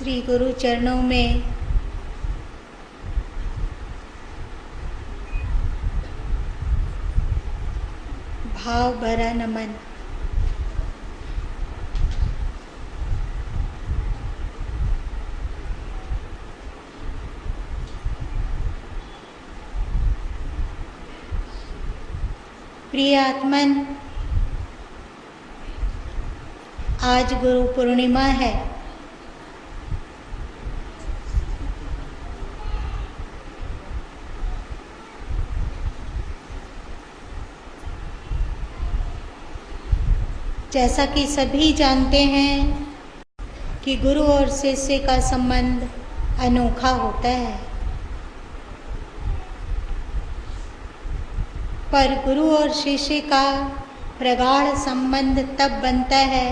श्री गुरु चरणों में भाव भरा नमन। प्रिय आत्मन, आज गुरु पूर्णिमा है। जैसा कि सभी जानते हैं कि गुरु और शिष्य का संबंध अनोखा होता है, पर गुरु और शिष्य का प्रगाढ़ संबंध तब बनता है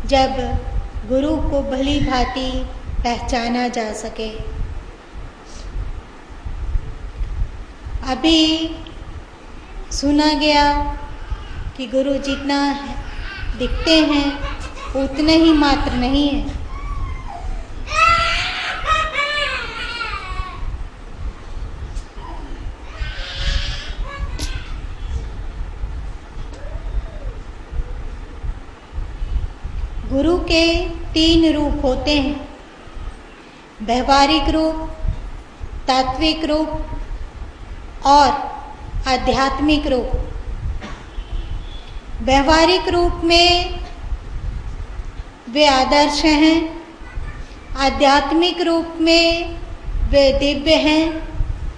जब गुरु को भली भांति पहचाना जा सके। अभी सुना गया कि गुरु जितना दिखते हैं उतने ही मात्र नहीं है। गुरु के 3 रूप होते हैं: व्यवहारिक रूप, तात्विक रूप और आध्यात्मिक रूप। व्यवहारिक रूप में वे आदर्श हैं, आध्यात्मिक रूप में वे दिव्य हैं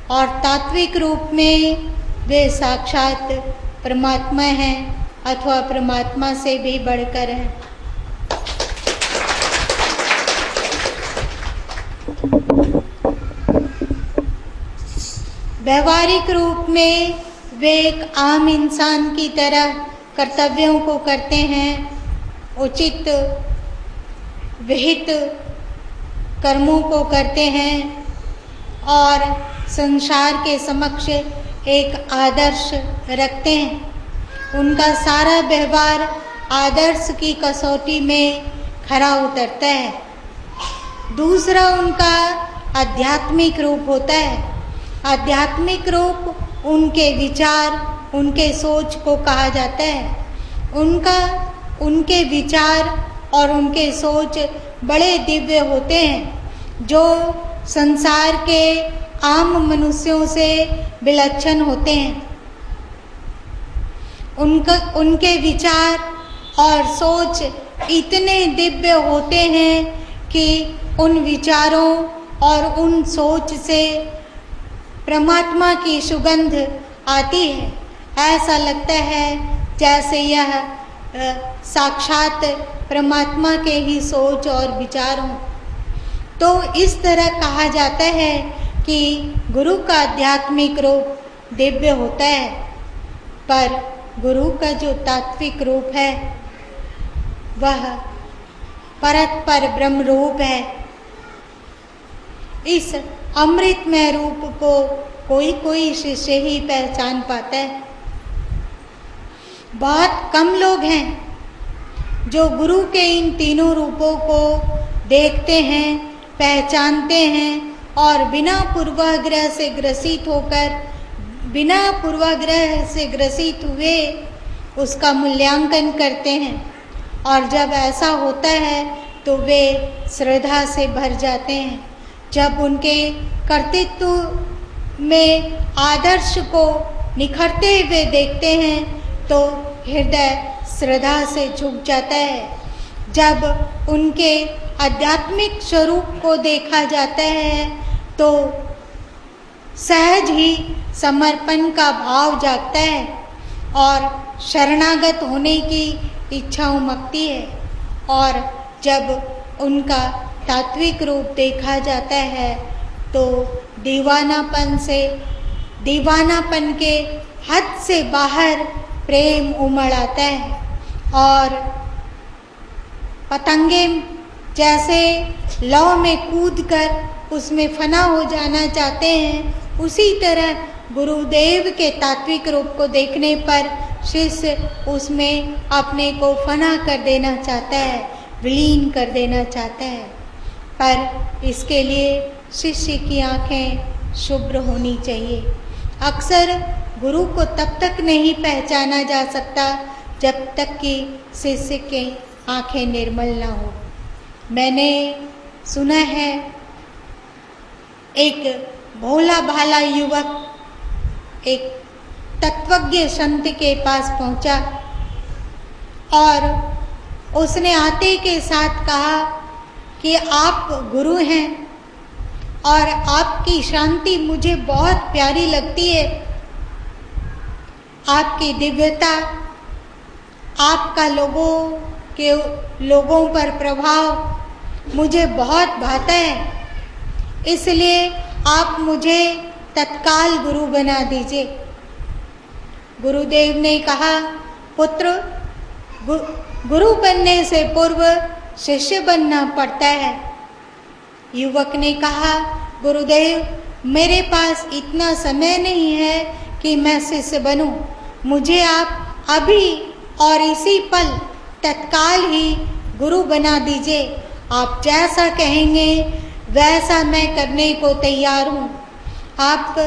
और तात्विक रूप में वे साक्षात परमात्मा हैं अथवा परमात्मा से भी बढ़कर हैं। व्यवहारिक रूप में वे एक आम इंसान की तरह कर्तव्यों को करते हैं, उचित विहित कर्मों को करते हैं और संसार के समक्ष एक आदर्श रखते हैं। उनका सारा व्यवहार आदर्श की कसौटी में खरा उतरता है। दूसरा उनका आध्यात्मिक रूप होता है। आध्यात्मिक रूप उनके विचार, उनके सोच को कहा जाता है। उनके विचार और उनके सोच बड़े दिव्य होते हैं, जो संसार के आम मनुष्यों से विलक्षण होते हैं। उनके विचार और सोच इतने दिव्य होते हैं कि उन विचारों और उन सोच से परमात्मा की सुगंध आती है। ऐसा लगता है जैसे यह साक्षात परमात्मा के ही सोच और विचार हों। तो इस तरह कहा जाता है कि गुरु का आध्यात्मिक रूप दिव्य होता है, पर गुरु का जो तात्विक रूप है वह परत ब्रह्म रूप है। इस अमृतमय रूप को कोई शिष्य ही पहचान पाता है। बहुत कम लोग हैं जो गुरु के इन तीनों रूपों को देखते हैं, पहचानते हैं और बिना पूर्वाग्रह से ग्रसित हुए उसका मूल्यांकन करते हैं। और जब ऐसा होता है तो वे श्रद्धा से भर जाते हैं। जब उनके कर्तृत्व में आदर्श को निखरते हुए देखते हैं तो हृदय श्रद्धा से झुक जाता है। जब उनके आध्यात्मिक स्वरूप को देखा जाता है तो सहज ही समर्पण का भाव जागता है और शरणागत होने की इच्छा उमकती है। और जब उनका तात्विक रूप देखा जाता है तो दीवानापन के हद से बाहर प्रेम उमड़ आता है और पतंगे जैसे लौ में कूदकर उसमें फना हो जाना चाहते हैं, उसी तरह गुरुदेव के तात्विक रूप को देखने पर शिष्य उसमें अपने को फना कर देना चाहता है, विलीन कर देना चाहता है। पर इसके लिए शिष्य की आंखें शुभ्र होनी चाहिए। अक्सर गुरु को तब तक नहीं पहचाना जा सकता जब तक कि शिष्य की आंखें निर्मल ना हो। मैंने सुना है एक भोला भाला युवक एक तत्वज्ञ संत के पास पहुंचा और उसने आते के साथ कहा कि आप गुरु हैं और आपकी शांति मुझे बहुत प्यारी लगती है, आपकी दिव्यता, आपका लोगों पर प्रभाव मुझे बहुत भाता है, इसलिए आप मुझे तत्काल गुरु बना दीजिए। गुरुदेव ने कहा, पुत्र, गुरु बनने से पूर्व शिष्य बनना पड़ता है। युवक ने कहा, गुरुदेव, मेरे पास इतना समय नहीं है कि मैं शिष्य बनूं, मुझे आप अभी और इसी पल तत्काल ही गुरु बना दीजिए। आप जैसा कहेंगे वैसा मैं करने को तैयार हूँ। आप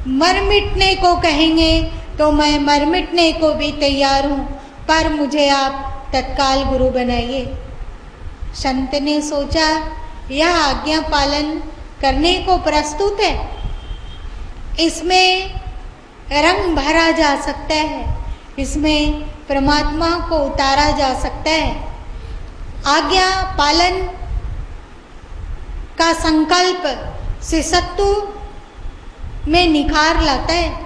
मर मिटने को कहेंगे तो मैं मर मिटने को भी तैयार हूँ, पर मुझे आप तत्काल गुरु बनाइए। संत ने सोचा, यह आज्ञा पालन करने को प्रस्तुत है, इसमें रंग भरा जा सकता है, इसमें परमात्मा को उतारा जा सकता है। आज्ञा पालन का संकल्प शिष्यत्व में निखार लाता है।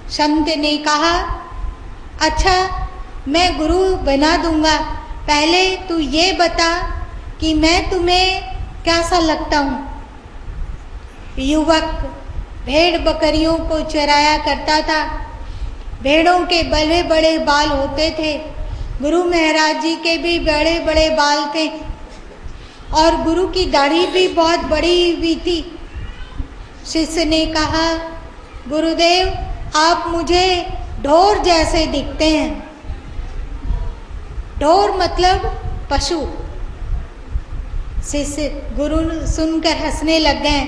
संत ने कहा, अच्छा, मैं गुरु बना दूंगा, पहले तू ये बता कि मैं तुम्हें कैसा लगता हूँ। युवक भेड़ बकरियों को चराया करता था। भेड़ों के बड़े बड़े बाल होते थे। गुरु महाराज जी के भी बड़े बड़े बाल थे और गुरु की दाढ़ी भी बहुत बड़ी हुई थी। शिष्य ने कहा, गुरुदेव, आप मुझे ढोर जैसे दिखते हैं। ढोर मतलब पशु। शिष्य गुरु सुनकर हंसने लग गए।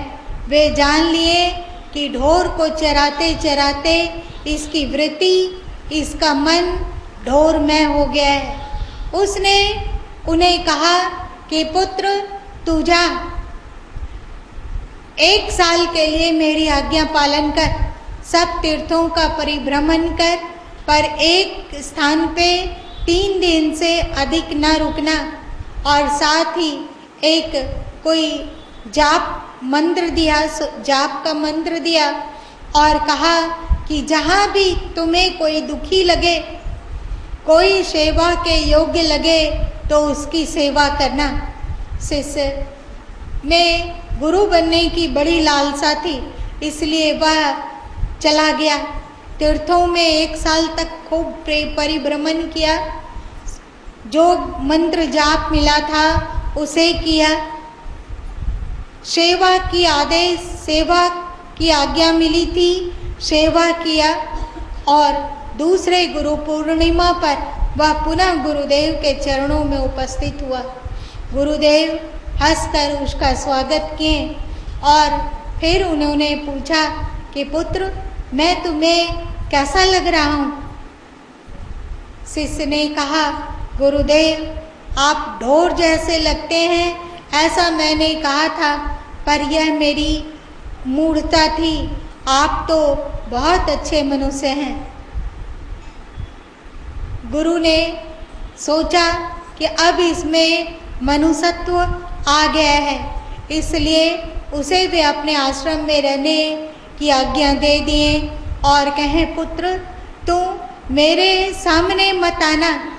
वे जान लिए कि ढोर को चराते चराते इसकी वृत्ति, इसका मन ढोरमय हो गया है। उसने उन्हें कहा कि पुत्र, तू जा, 1 साल के लिए मेरी आज्ञा पालन कर, सब तीर्थों का परिभ्रमण कर, पर एक स्थान पे 3 दिन से अधिक न रुकना, और साथ ही एक कोई जाप का मंत्र दिया और कहा कि जहाँ भी तुम्हें कोई दुखी लगे, कोई सेवा के योग्य लगे तो उसकी सेवा करना। शिष्य में गुरु बनने की बड़ी लालसा थी, इसलिए वह चला गया। तीर्थों में 1 साल तक खूब परिभ्रमण किया, जो मंत्र जाप मिला था उसे किया, सेवा की आज्ञा मिली थी, सेवा किया, और दूसरे गुरु पूर्णिमा पर वह पुनः गुरुदेव के चरणों में उपस्थित हुआ। गुरुदेव हंसकर उसका स्वागत किए और फिर उन्होंने पूछा कि पुत्र, मैं तुम्हें कैसा लग रहा हूँ? शिष्य ने कहा, गुरुदेव, आप ढोर जैसे लगते हैं, ऐसा मैंने कहा था, पर यह मेरी मूढ़ता थी, आप तो बहुत अच्छे मनुष्य हैं। गुरु ने सोचा कि अब इसमें मनुष्यत्व आ गया है, इसलिए उसे भी अपने आश्रम में रहने की आज्ञा दे दिए और कहें, पुत्र, तू मेरे सामने मत आना,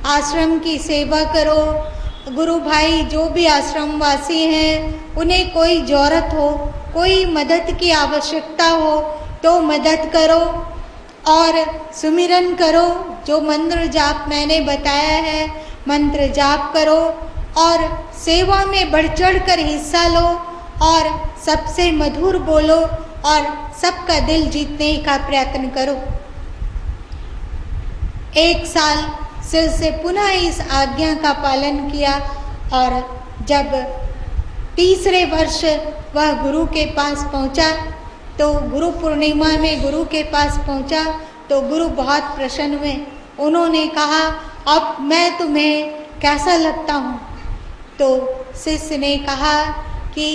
आश्रम की सेवा करो। गुरु भाई जो भी आश्रम वासी हैं, उन्हें कोई जरूरत हो, कोई मदद की आवश्यकता हो तो मदद करो और सुमिरन करो। जो मंत्र जाप मैंने बताया है, मंत्र जाप करो और सेवा में बढ़ चढ़ कर हिस्सा लो और सबसे मधुर बोलो और सबका दिल जीतने का प्रयत्न करो। 1 साल से पुनः इस आज्ञा का पालन किया और जब तीसरे वर्ष वह गुरु के पास पहुंचा, तो गुरु पूर्णिमा में गुरु के पास पहुंचा तो गुरु बहुत प्रसन्न हुए। उन्होंने कहा, अब मैं तुम्हें कैसा लगता हूँ? तो शिष्य ने कहा कि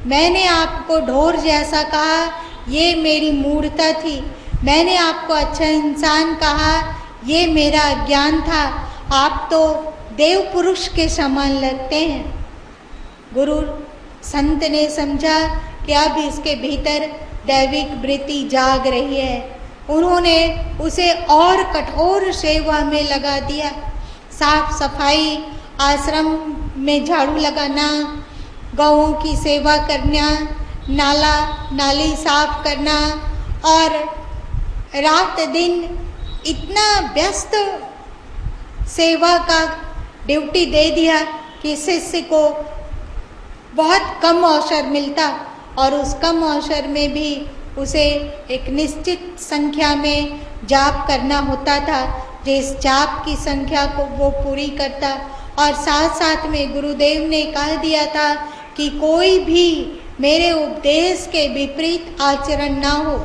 मैंने आपको ढोर जैसा कहा, ये मेरी मूर्खता थी। मैंने आपको अच्छा इंसान कहा, ये मेरा अज्ञान था। आप तो देव पुरुष के समान लगते हैं। गुरु संत ने समझा कि अब इसके भीतर दैविक वृत्ति जाग रही है। उन्होंने उसे और कठोर सेवा में लगा दिया। साफ सफाई, आश्रम में झाड़ू लगाना, गौओं की सेवा करना, नाला नाली साफ करना, और रात दिन इतना व्यस्त सेवा का ड्यूटी दे दिया कि शिष्य को बहुत कम अवसर मिलता, और उस कम अवसर में भी उसे एक निश्चित संख्या में जाप करना होता था। जिस जाप की संख्या को वो पूरी करता, और साथ साथ में गुरुदेव ने कह दिया था कि कोई भी मेरे उपदेश के विपरीत आचरण ना हो।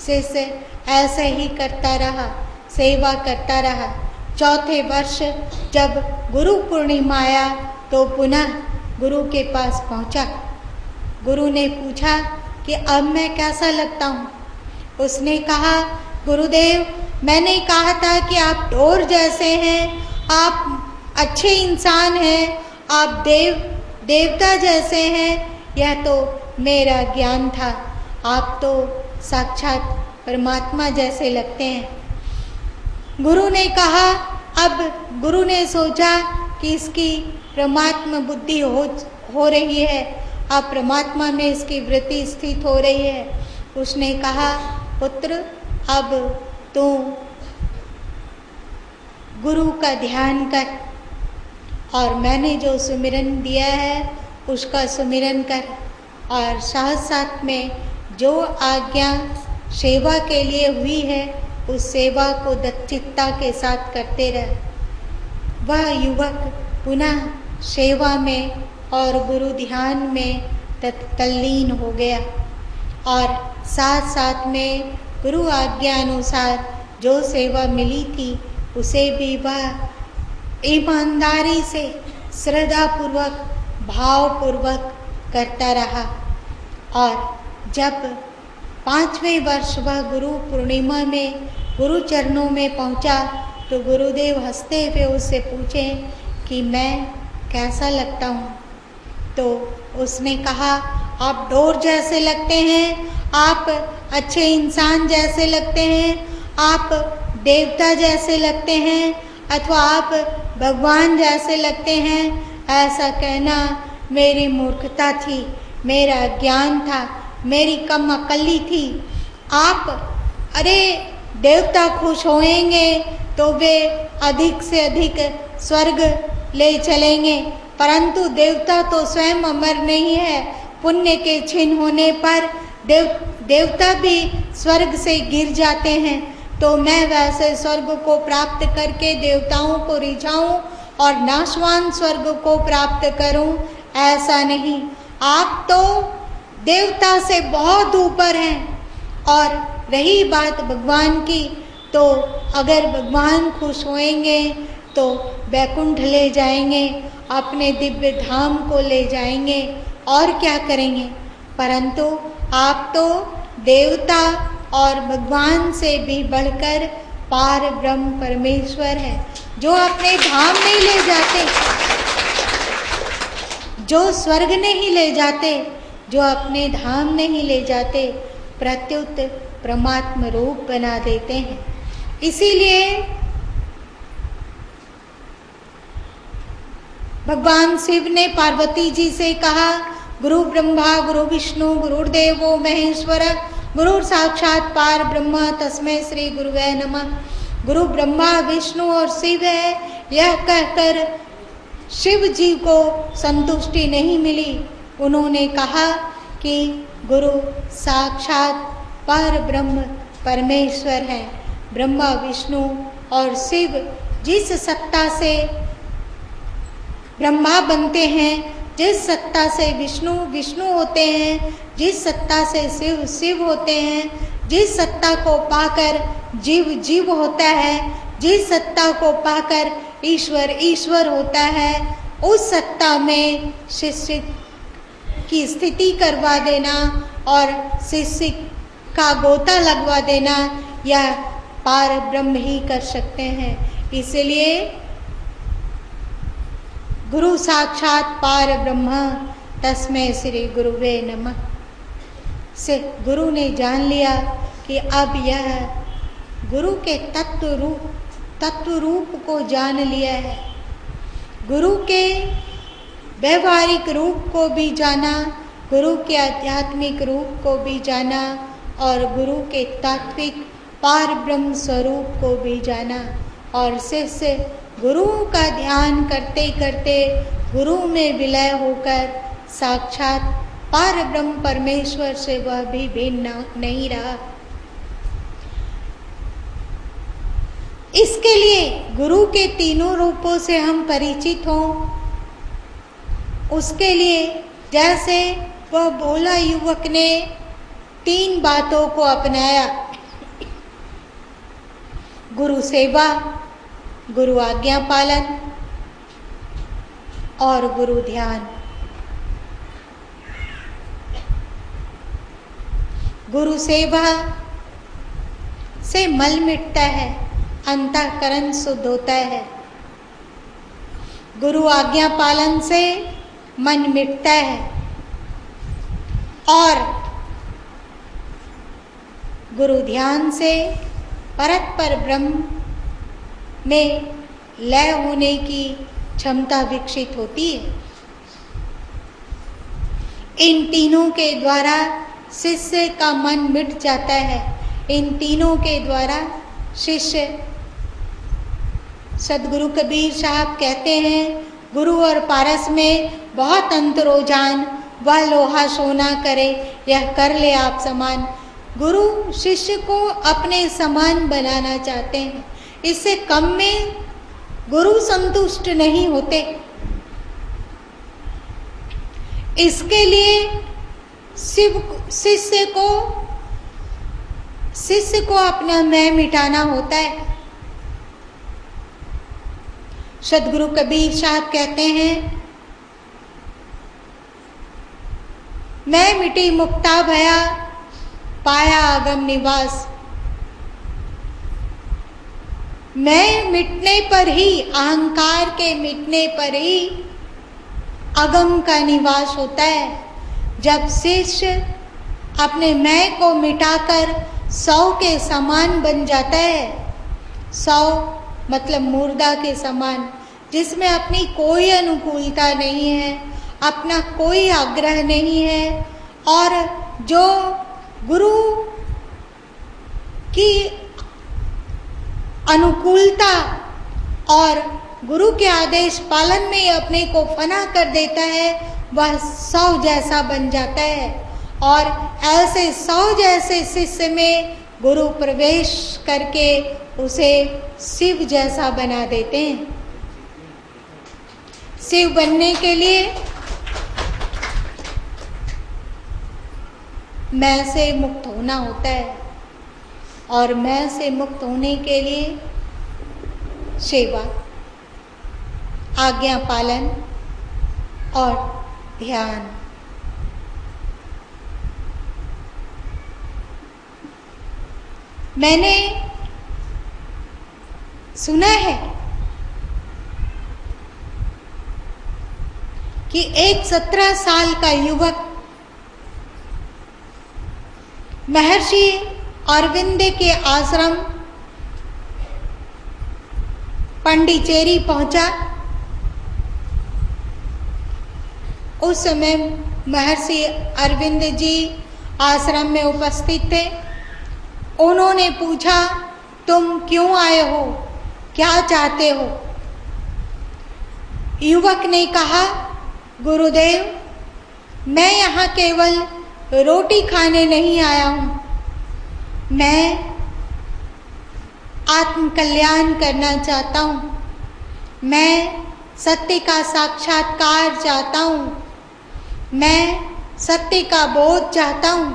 शिष्य ऐसे ही करता रहा, सेवा करता रहा। चौथे वर्ष जब गुरु पूर्णिमा आया तो पुनः गुरु के पास पहुंचा। गुरु ने पूछा कि अब मैं कैसा लगता हूँ? उसने कहा, गुरुदेव, मैंने कहा था कि आप ढोर जैसे हैं, आप अच्छे इंसान हैं, आप देवता जैसे हैं, यह तो मेरा ज्ञान था। आप तो साक्षात परमात्मा जैसे लगते हैं। गुरु ने कहा, अब गुरु ने सोचा कि इसकी परमात्मा बुद्धि हो रही है, अब परमात्मा में इसकी वृत्ति स्थित हो रही है। उसने कहा, पुत्र, अब तू गुरु का ध्यान कर, और मैंने जो सुमिरन दिया है उसका सुमिरन कर, और साथ साथ में जो आज्ञा सेवा के लिए हुई है उस सेवा को दक्षता के साथ करते रह। वह युवक पुनः सेवा में और गुरु ध्यान में तल्लीन हो गया, और साथ साथ में गुरु आज्ञा अनुसार जो सेवा मिली थी उसे भी वह ईमानदारी से, श्रद्धापूर्वक, भावपूर्वक करता रहा। और जब 5वें वर्ष वह गुरु पूर्णिमा में गुरु चरणों में पहुंचा तो गुरुदेव हंसते हुए उससे पूछे कि मैं कैसा लगता हूँ? तो उसने कहा, आप ढोर जैसे लगते हैं, आप अच्छे इंसान जैसे लगते हैं, आप देवता जैसे लगते हैं, अथवा आप भगवान जैसे लगते हैं। ऐसा कहना मेरी मूर्खता थी, मेरा ज्ञान था, मेरी कम अकली थी। आप, अरे देवता खुश होएंगे तो वे अधिक से अधिक स्वर्ग ले चलेंगे, परंतु देवता तो स्वयं अमर नहीं है। पुण्य के क्षीण होने पर देवता भी स्वर्ग से गिर जाते हैं। तो मैं वैसे स्वर्ग को प्राप्त करके देवताओं को रिझाऊं और नाशवान स्वर्ग को प्राप्त करूं, ऐसा नहीं। आप तो देवता से बहुत ऊपर हैं। और रही बात भगवान की, तो अगर भगवान खुश होएंगे तो वैकुंठ ले जाएंगे, अपने दिव्य धाम को ले जाएंगे, और क्या करेंगे। परंतु आप तो देवता और भगवान से भी बढ़कर पार ब्रह्म परमेश्वर है, जो अपने धाम नहीं ले जाते, जो स्वर्ग नहीं ले जाते, जो अपने धाम नहीं ले जाते, प्रत्युत परमात्म रूप बना देते हैं। इसीलिए भगवान शिव ने पार्वती जी से कहा, गुरु ब्रह्मा गुरु विष्णु गुरुर्देवो महेश्वर गुरु साक्षात पार ब्रह्म तस्मै श्री गुरुवे नमः। गुरु ब्रह्मा विष्णु और शिव है, यह कहकर शिव जी को संतुष्टि नहीं मिली। उन्होंने कहा कि गुरु साक्षात पार ब्रह्म परमेश्वर है। ब्रह्मा विष्णु और शिव जिस सत्ता से ब्रह्मा बनते हैं, जिस सत्ता से विष्णु विष्णु होते हैं, जिस सत्ता से शिव शिव होते हैं, जिस सत्ता को पाकर जीव जीव होता है, जिस सत्ता को पाकर ईश्वर ईश्वर होता है, उस सत्ता में शिष्य की स्थिति करवा देना और शिष्य का गोता लगवा देना यह पार ब्रह्म ही कर सकते हैं। इसलिए गुरु साक्षात पार ब्रह्म तस्मै श्री गुरुवे नमः से गुरु ने जान लिया कि अब यह गुरु के तत्व रूप को जान लिया है। गुरु के व्यवहारिक रूप को भी जाना, गुरु के आध्यात्मिक रूप को भी जाना और गुरु के तात्विक पार ब्रह्म स्वरूप को भी जाना। और शिष्य गुरु का ध्यान करते करते गुरु में विलय होकर साक्षात पार ब्रह्म परमेश्वर से वह भी भिन्न नहीं रहा। इसके लिए गुरु के तीनों रूपों से हम परिचित हों, उसके लिए जैसे वह भोला युवक ने 3 बातों को अपनाया, गुरु सेवा, गुरु आज्ञा पालन और गुरु ध्यान। गुरु सेवा से मल मिटता है, अंतःकरण शुद्ध होता है। गुरु आज्ञा पालन से मन मिटता है और गुरु ध्यान से परस्पर ब्रह्म में लय होने की क्षमता विकसित होती है। इन तीनों के द्वारा शिष्य का मन मिट जाता है। इन तीनों के द्वारा शिष्य, सदगुरु कबीर साहब कहते हैं, गुरु और पारस में बहुत अंतरो जान, वह लोहा सोना करे यह कर ले आप समान। गुरु शिष्य को अपने समान बनाना चाहते हैं, इससे कम में गुरु संतुष्ट नहीं होते। इसके लिए शिष्य को अपना मैं मिटाना होता है। सदगुरु कबीर साहब कहते हैं, मैं मिटी मुक्ता भया पाया आगम निवास। मैं मिटने पर ही, अहंकार के मिटने पर ही अगम का निवास होता है। जब शिष्य अपने मैं को मिटाकर 100 के समान बन जाता है, 100 मतलब मुर्दा के समान, जिसमें अपनी कोई अनुकूलता नहीं है, अपना कोई आग्रह नहीं है और जो गुरु की अनुकूलता और गुरु के आदेश पालन में अपने को फना कर देता है, वह 100 जैसा बन जाता है। और ऐसे 100 जैसे शिष्य में गुरु प्रवेश करके उसे शिव जैसा बना देते हैं। शिव बनने के लिए मैं से मुक्त होना होता है और मैं से मुक्त होने के लिए सेवा, आज्ञा पालन और ध्यान। मैंने सुना है कि एक 17 साल का युवक महर्षि अरविंद के आश्रम पंडिचेरी पहुंचा। उस समय महर्षि अरविंद जी आश्रम में उपस्थित थे। उन्होंने पूछा, तुम क्यों आए हो, क्या चाहते हो? युवक ने कहा, गुरुदेव, मैं यहाँ केवल रोटी खाने नहीं आया हूँ, मैं आत्म कल्याण करना चाहता हूँ, मैं सत्य का साक्षात्कार चाहता हूँ मैं सत्य का बोध चाहता हूँ।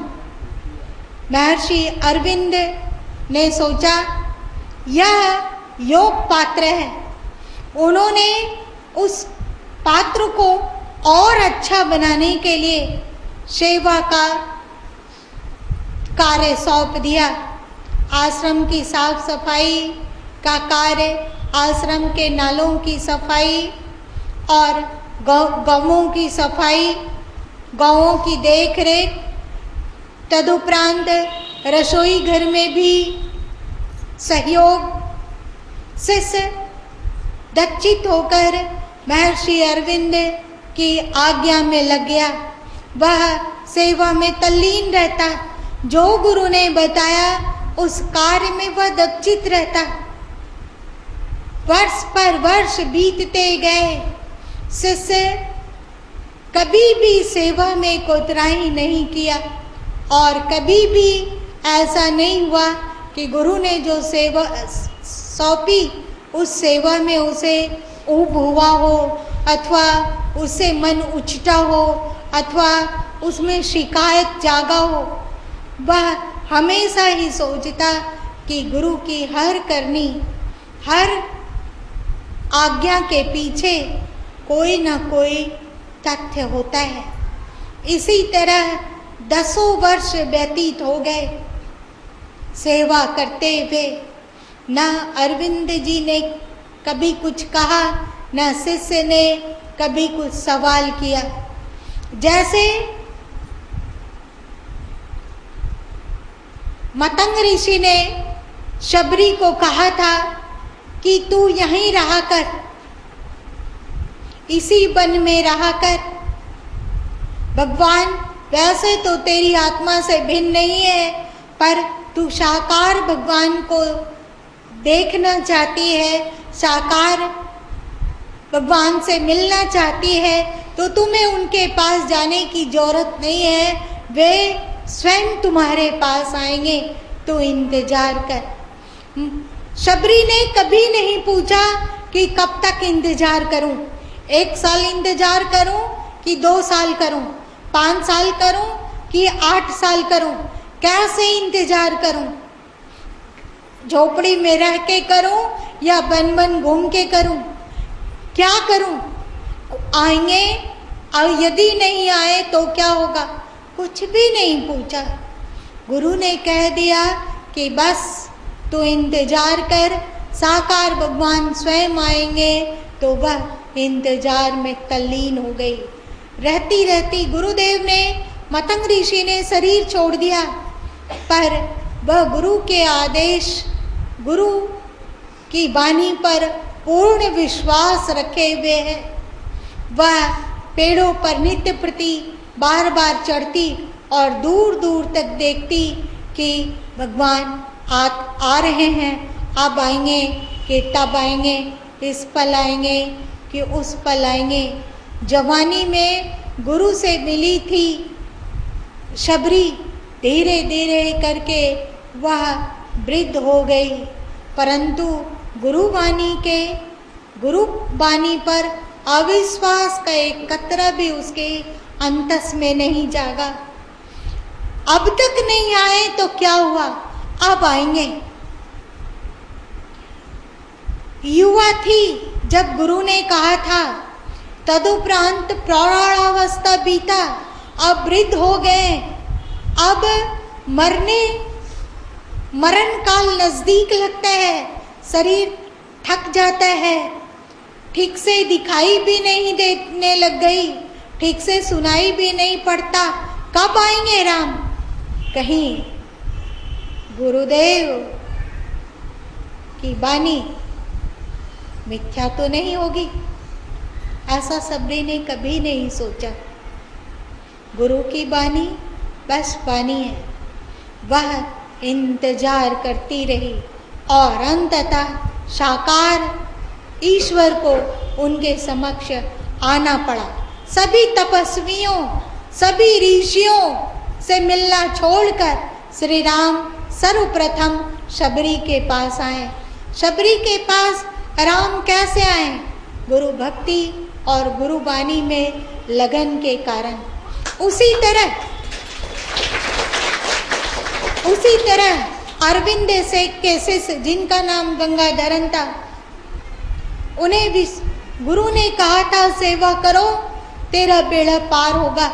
महर्षि अरविंद ने सोचा यह योग पात्र है। उन्होंने उस पात्र को और अच्छा बनाने के लिए सेवा का कार्य सौंप दिया। आश्रम की साफ सफाई का कार्य, आश्रम के नालों की सफाई और गौओं की सफाई, गौओं की देख रेख, तदुपरांत रसोई घर में भी सहयोग। शिष्य दक्षित होकर महर्षि अरविंद की आज्ञा में लग गया। वह सेवा में तल्लीन रहता। जो गुरु ने बताया उस कार्य में वह दक्षित रहता। वर्ष पर वर्ष बीतते गए। शिष्य कभी भी सेवा में कोताही नहीं किया और कभी भी ऐसा नहीं हुआ कि गुरु ने जो सेवा सौंपी उस सेवा में उसे ऊब हुआ हो अथवा उससे मन उछटा हो अथवा उसमें शिकायत जागा हो। वह हमेशा ही सोचता कि गुरु की हर करनी, हर आज्ञा के पीछे कोई ना कोई तथ्य होता है। इसी तरह 10 वर्ष व्यतीत हो गए सेवा करते हुए। न अरविंद जी ने कभी कुछ कहा, न शिष्य ने कभी कुछ सवाल किया। जैसे मतंग ऋषि ने शबरी को कहा था कि तू यहीं रहा कर, इसी वन में रहा कर। भगवान वैसे तो तेरी आत्मा से भिन्न नहीं है, पर तू साकार भगवान को देखना चाहती है, साकार भगवान से मिलना चाहती है, तो तुम्हें उनके पास जाने की जरूरत नहीं है। वे स्वयं तुम्हारे पास आएंगे, तो इंतजार कर। शबरी ने कभी नहीं पूछा कि कब तक इंतजार करूं, 1 साल इंतजार करूं कि 2 साल करूं, 5 साल करूं कि 8 साल करूं, कैसे इंतजार करूं, झोपड़ी में रह के करूं या वन वन घूम के करूं, क्या करूं? आएंगे और यदि नहीं आए तो क्या होगा? कुछ भी नहीं पूछा। गुरु ने कह दिया कि बस तू इंतजार कर, साकार भगवान स्वयं आएंगे। तो वह इंतजार में तल्लीन हो गई। रहती रहती गुरुदेव ने, मतंग ऋषि ने शरीर छोड़ दिया, पर वह गुरु के आदेश, गुरु की वाणी पर पूर्ण विश्वास रखे हुए है। वह पेड़ों पर नित्य प्रति बार बार चढ़ती और दूर दूर तक देखती कि भगवान आ रहे हैं, अब आएंगे कि तब आएंगे, इस पल आएंगे कि उस पल आएंगे। जवानी में गुरु से मिली थी शबरी, धीरे धीरे करके वह वृद्ध हो गई, परंतु गुरुवाणी पर अविश्वास का एक कतरा भी उसके अंतस में नहीं जागा। अब तक नहीं आए तो क्या हुआ, अब आएंगे। युवा थी जब गुरु ने कहा था, तदुपरांत प्रौढ़ावस्था बीता, अब वृद्ध हो गए, अब मरण काल नजदीक लगता है, शरीर थक जाता है, ठीक से दिखाई भी नहीं देने लग गई, ठीक से सुनाई भी नहीं पड़ता, कब आएंगे राम? कहीं गुरुदेव की वाणी मिथ्या तो नहीं होगी, ऐसा शबरी ने कभी नहीं सोचा। गुरु की वाणी बस वाणी है। वह इंतजार करती रही और अंततः साकार ईश्वर को उनके समक्ष आना पड़ा। सभी तपस्वियों, सभी ऋषियों से मिलना छोड़कर श्री राम सर्वप्रथम शबरी के पास आए। शबरी के पास राम कैसे आए? गुरु भक्ति और गुरु वाणी में लगन के कारण। उसी तरह अरविंद सेठ के शिष्य, जिनका नाम गंगाधरन था, उन्हें भी गुरु ने कहा था सेवा करो तेरा बेड़ा पार होगा।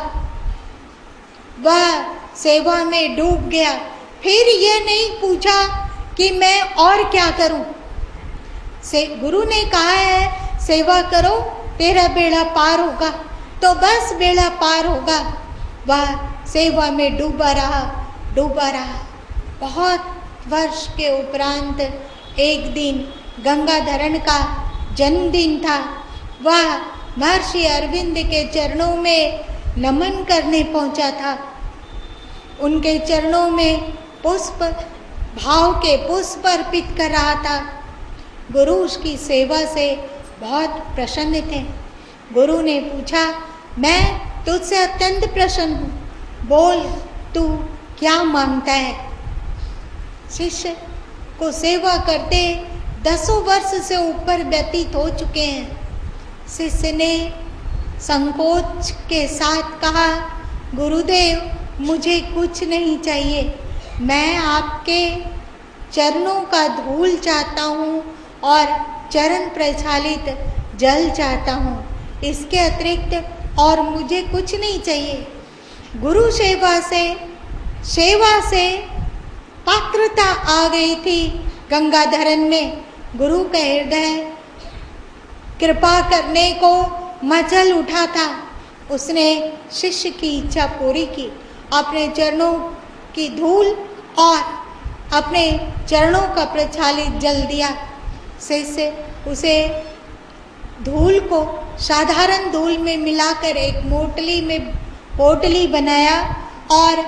वह सेवा में डूब गया। फिर यह नहीं पूछा कि मैं और क्या करूं। गुरु ने कहा है सेवा करो तेरा बेड़ा पार होगा, तो बस बेड़ा पार होगा। वह सेवा में डूबा रहा। बहुत वर्ष के उपरांत एक दिन गंगाधरन का जन्मदिन था। वह महर्षि अरविंद के चरणों में नमन करने पहुंचा था। उनके चरणों में भाव के पुष्प अर्पित कर रहा था। गुरु उसकी सेवा से बहुत प्रसन्न थे। गुरु ने पूछा, मैं तुझसे अत्यंत प्रसन्न हूँ, बोल तू क्या मांगता है। शिष्य को सेवा करते 10 वर्ष से ऊपर व्यतीत हो चुके हैं। शिष्य ने संकोच के साथ कहा, गुरुदेव मुझे कुछ नहीं चाहिए, मैं आपके चरणों का धूल चाहता हूँ और चरण प्रक्षालित जल चाहता हूँ, इसके अतिरिक्त और मुझे कुछ नहीं चाहिए। गुरु सेवा से पात्रता आ गई थी गंगाधरन में। गुरु का हृदय कृपा करने को मचल उठा था। उसने शिष्य की इच्छा पूरी की, अपने चरणों की धूल और अपने चरणों का प्रक्षालित जल दिया। शिष्य उसे धूल को साधारण धूल में मिलाकर एक पोटली बनाया और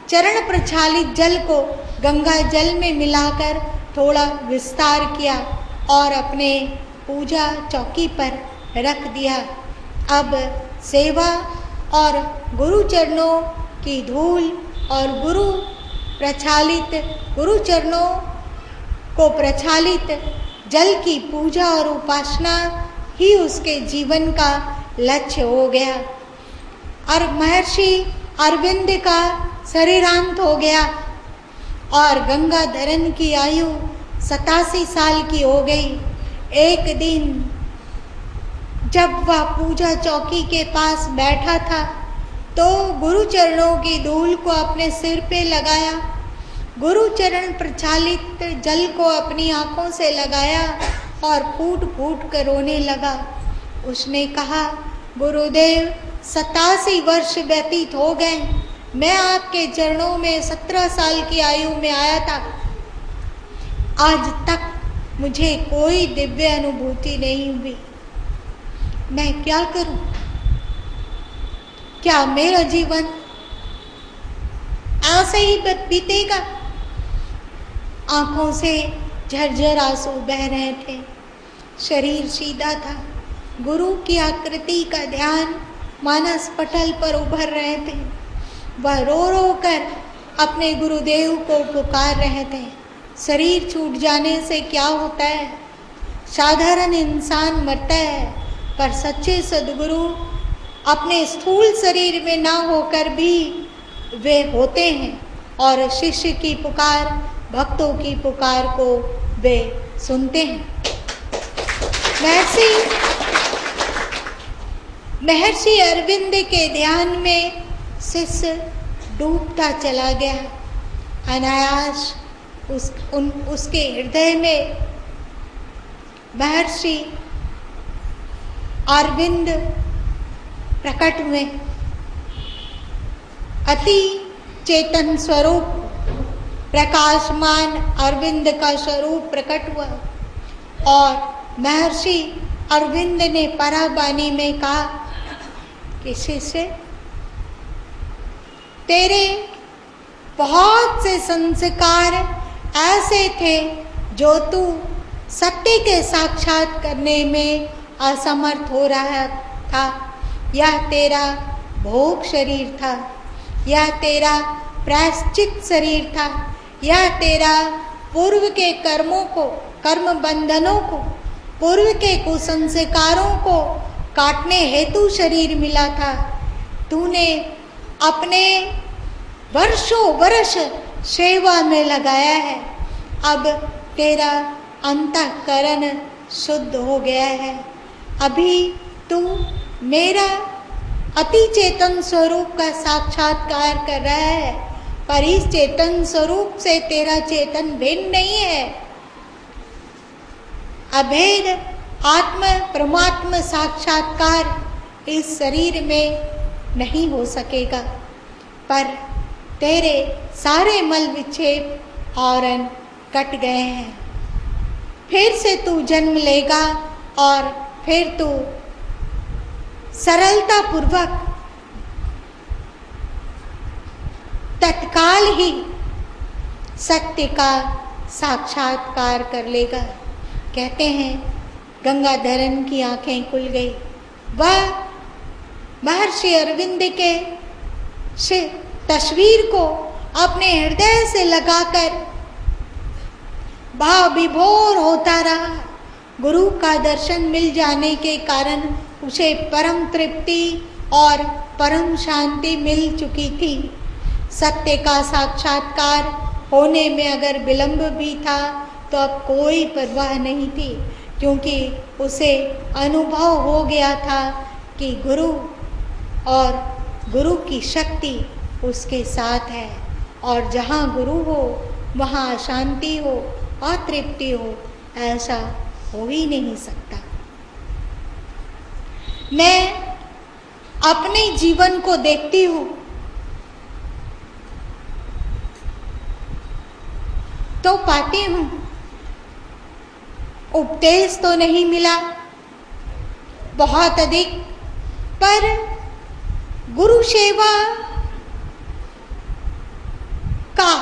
चरण प्रक्षालित जल को गंगा जल में मिलाकर थोड़ा विस्तार किया और अपने पूजा चौकी पर रख दिया। अब सेवा और गुरु चरणों की धूल और गुरु चरणों को प्रक्षालित जल की पूजा और उपासना ही उसके जीवन का लक्ष्य हो गया। और महर्षि अरविंद का शरीरांत हो गया और गंगाधरन की आयु 87 साल की हो गई। एक दिन जब वह पूजा चौकी के पास बैठा था तो गुरु चरणों की धूल को अपने सिर पे लगाया, गुरु चरण प्रक्षालित जल को अपनी आंखों से लगाया और फूट फूट कर रोने लगा। उसने कहा, गुरुदेव 87 वर्ष व्यतीत हो गए, मैं आपके चरणों में 17 साल की आयु में आया था, आज तक मुझे कोई दिव्य अनुभूति नहीं हुई, मैं क्या करूं? क्या मेरा जीवन ऐसे ही बीतेगा? आंखों से झरझर आंसू बह रहे थे, शरीर सीधा था, गुरु की आकृति का ध्यान मानस पटल पर उभर रहे थे। वह रो रो कर अपने गुरुदेव को पुकार रहे थे। शरीर छूट जाने से क्या होता है? साधारण इंसान मरता है, पर सच्चे सद्गुरु अपने स्थूल शरीर में ना होकर भी वे होते हैं और शिष्य की पुकार, भक्तों की पुकार को वे सुनते हैं। महर्षि अरविंद के ध्यान में शिष्य डूबता चला गया। अनायास उसके हृदय में महर्षि अरविंद प्रकट हुए। अति चेतन स्वरूप प्रकाशमान अरविंद का स्वरूप प्रकट हुआ और महर्षि अरविंद ने पराबानी में कहा कि शिष्य, तेरे बहुत से संस्कार ऐसे थे जो तू सत्य के साक्षात करने में असमर्थ हो रहा था। यह तेरा भोग शरीर था, यह तेरा प्रायश्चित शरीर था, यह तेरा पूर्व के कर्म बंधनों को, पूर्व के कुसंस्कारों को काटने हेतु शरीर मिला था। तूने अपने वर्षों वर्ष सेवा में लगाया है, अब तेरा अंतःकरण शुद्ध हो गया है। अभी तू मेरा अति चेतन स्वरूप का साक्षात्कार कर रहा है, पर इस चेतन स्वरूप से तेरा चेतन भिन्न नहीं है। अभेद आत्म परमात्म साक्षात्कार इस शरीर में नहीं हो सकेगा, पर तेरे सारे मल विक्षेप आवरण कट गए हैं। फिर से तू जन्म लेगा और फिर तू सरलता पूर्वक तत्काल ही सत्य का साक्षात्कार कर लेगा। कहते हैं गंगाधरन की आंखें खुल गई। वह महर्षि अरविंद के तस्वीर को अपने हृदय से लगाकर भाव विभोर होता रहा। गुरु का दर्शन मिल जाने के कारण उसे परम तृप्ति और परम शांति मिल चुकी थी। सत्य का साक्षात्कार होने में अगर विलंब भी था तो अब कोई परवाह नहीं थी, क्योंकि उसे अनुभव हो गया था कि गुरु और गुरु की शक्ति उसके साथ है, और जहाँ गुरु हो वहाँ अशांति हो, अतृप्ति हो, ऐसा हो ही नहीं सकता। मैं अपने जीवन को देखती हूँ तो पाती हूँ उपदेश तो नहीं मिला बहुत अधिक, पर गुरु सेवा का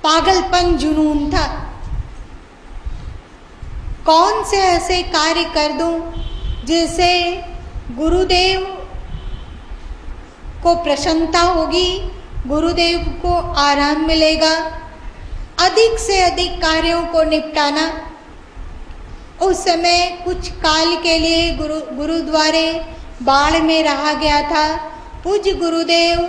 पागलपन जुनून था। कौन से ऐसे कार्य कर दूं जिससे गुरुदेव को प्रसन्नता होगी, गुरुदेव को आराम मिलेगा। अधिक से अधिक कार्यों को निपटाना। उस समय कुछ काल के लिए गुरुद्वारे बाढ़ में रहा गया था। पूज्य गुरुदेव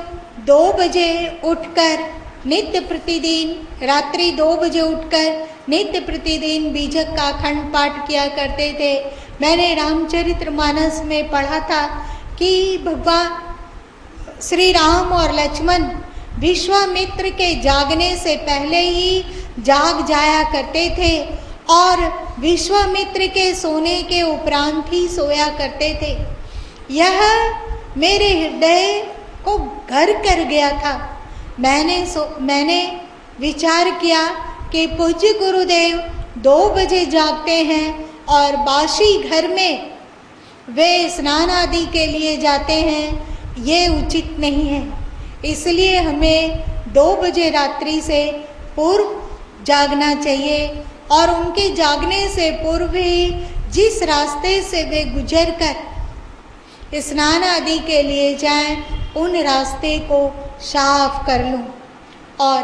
2 बजे उठकर नित्य प्रतिदिन रात्रि 2 बजे उठकर नित्य प्रतिदिन बीजक का अखंड पाठ किया करते थे। मैंने रामचरितमानस में पढ़ा था कि भगवान श्री राम और लक्ष्मण विश्वामित्र के जागने से पहले ही जाग जाया करते थे और विश्वामित्र के सोने के उपरांत ही सोया करते थे। यह मेरे हृदय को घर कर गया था। मैंने विचार किया कि पूज्य गुरुदेव 2 बजे जागते हैं और बासी घर में वे स्नान आदि के लिए जाते हैं, ये उचित नहीं है। इसलिए हमें 2 बजे रात्रि से पूर्व जागना चाहिए और उनके जागने से पूर्व ही जिस रास्ते से वे गुजर कर स्नान आदि के लिए जाएं, उन रास्ते को साफ कर लूं और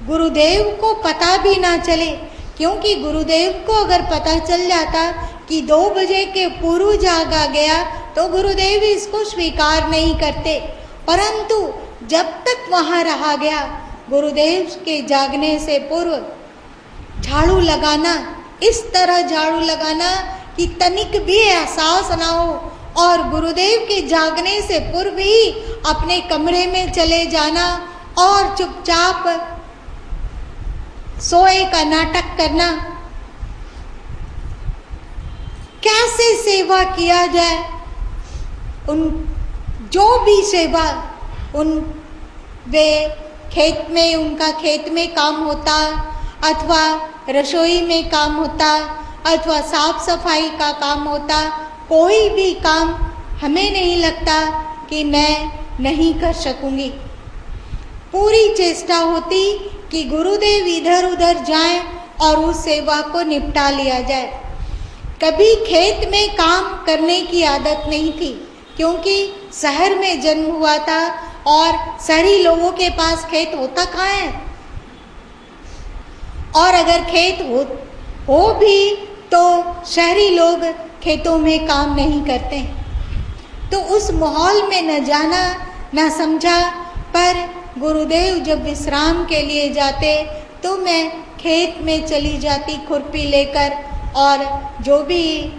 गुरुदेव को पता भी ना चले, क्योंकि गुरुदेव को अगर पता चल जाता कि 2 बजे के पूर्व जागा गया तो गुरुदेव इसको स्वीकार नहीं करते। परंतु जब तक वहाँ रहा गया, गुरुदेव के जागने से पूर्व झाड़ू लगाना, इस तरह झाड़ू लगाना कि तनिक भी एहसास ना हो, और गुरुदेव के जागने से पूर्व ही अपने कमरे में चले जाना और चुपचाप सोए का नाटक करना। कैसे सेवा किया जाए? उन जो भी सेवा वे खेत में, उनका खेत में काम होता अथवा रसोई में काम होता अथवा साफ सफाई का काम होता, कोई भी काम हमें नहीं लगता कि मैं नहीं कर सकूंगी। पूरी चेष्टा होती कि गुरुदेव इधर उधर जाएं और उस सेवा को निपटा लिया जाए। कभी खेत में काम करने की आदत नहीं थी, क्योंकि शहर में जन्म हुआ था और शहरी लोगों के पास खेत होता कहाँ है, और अगर खेत हो भी तो शहरी लोग खेतों में काम नहीं करते। तो उस माहौल में न जाना न समझा। पर गुरुदेव जब विश्राम के लिए जाते तो मैं खेत में चली जाती खुरपी लेकर, और जो भी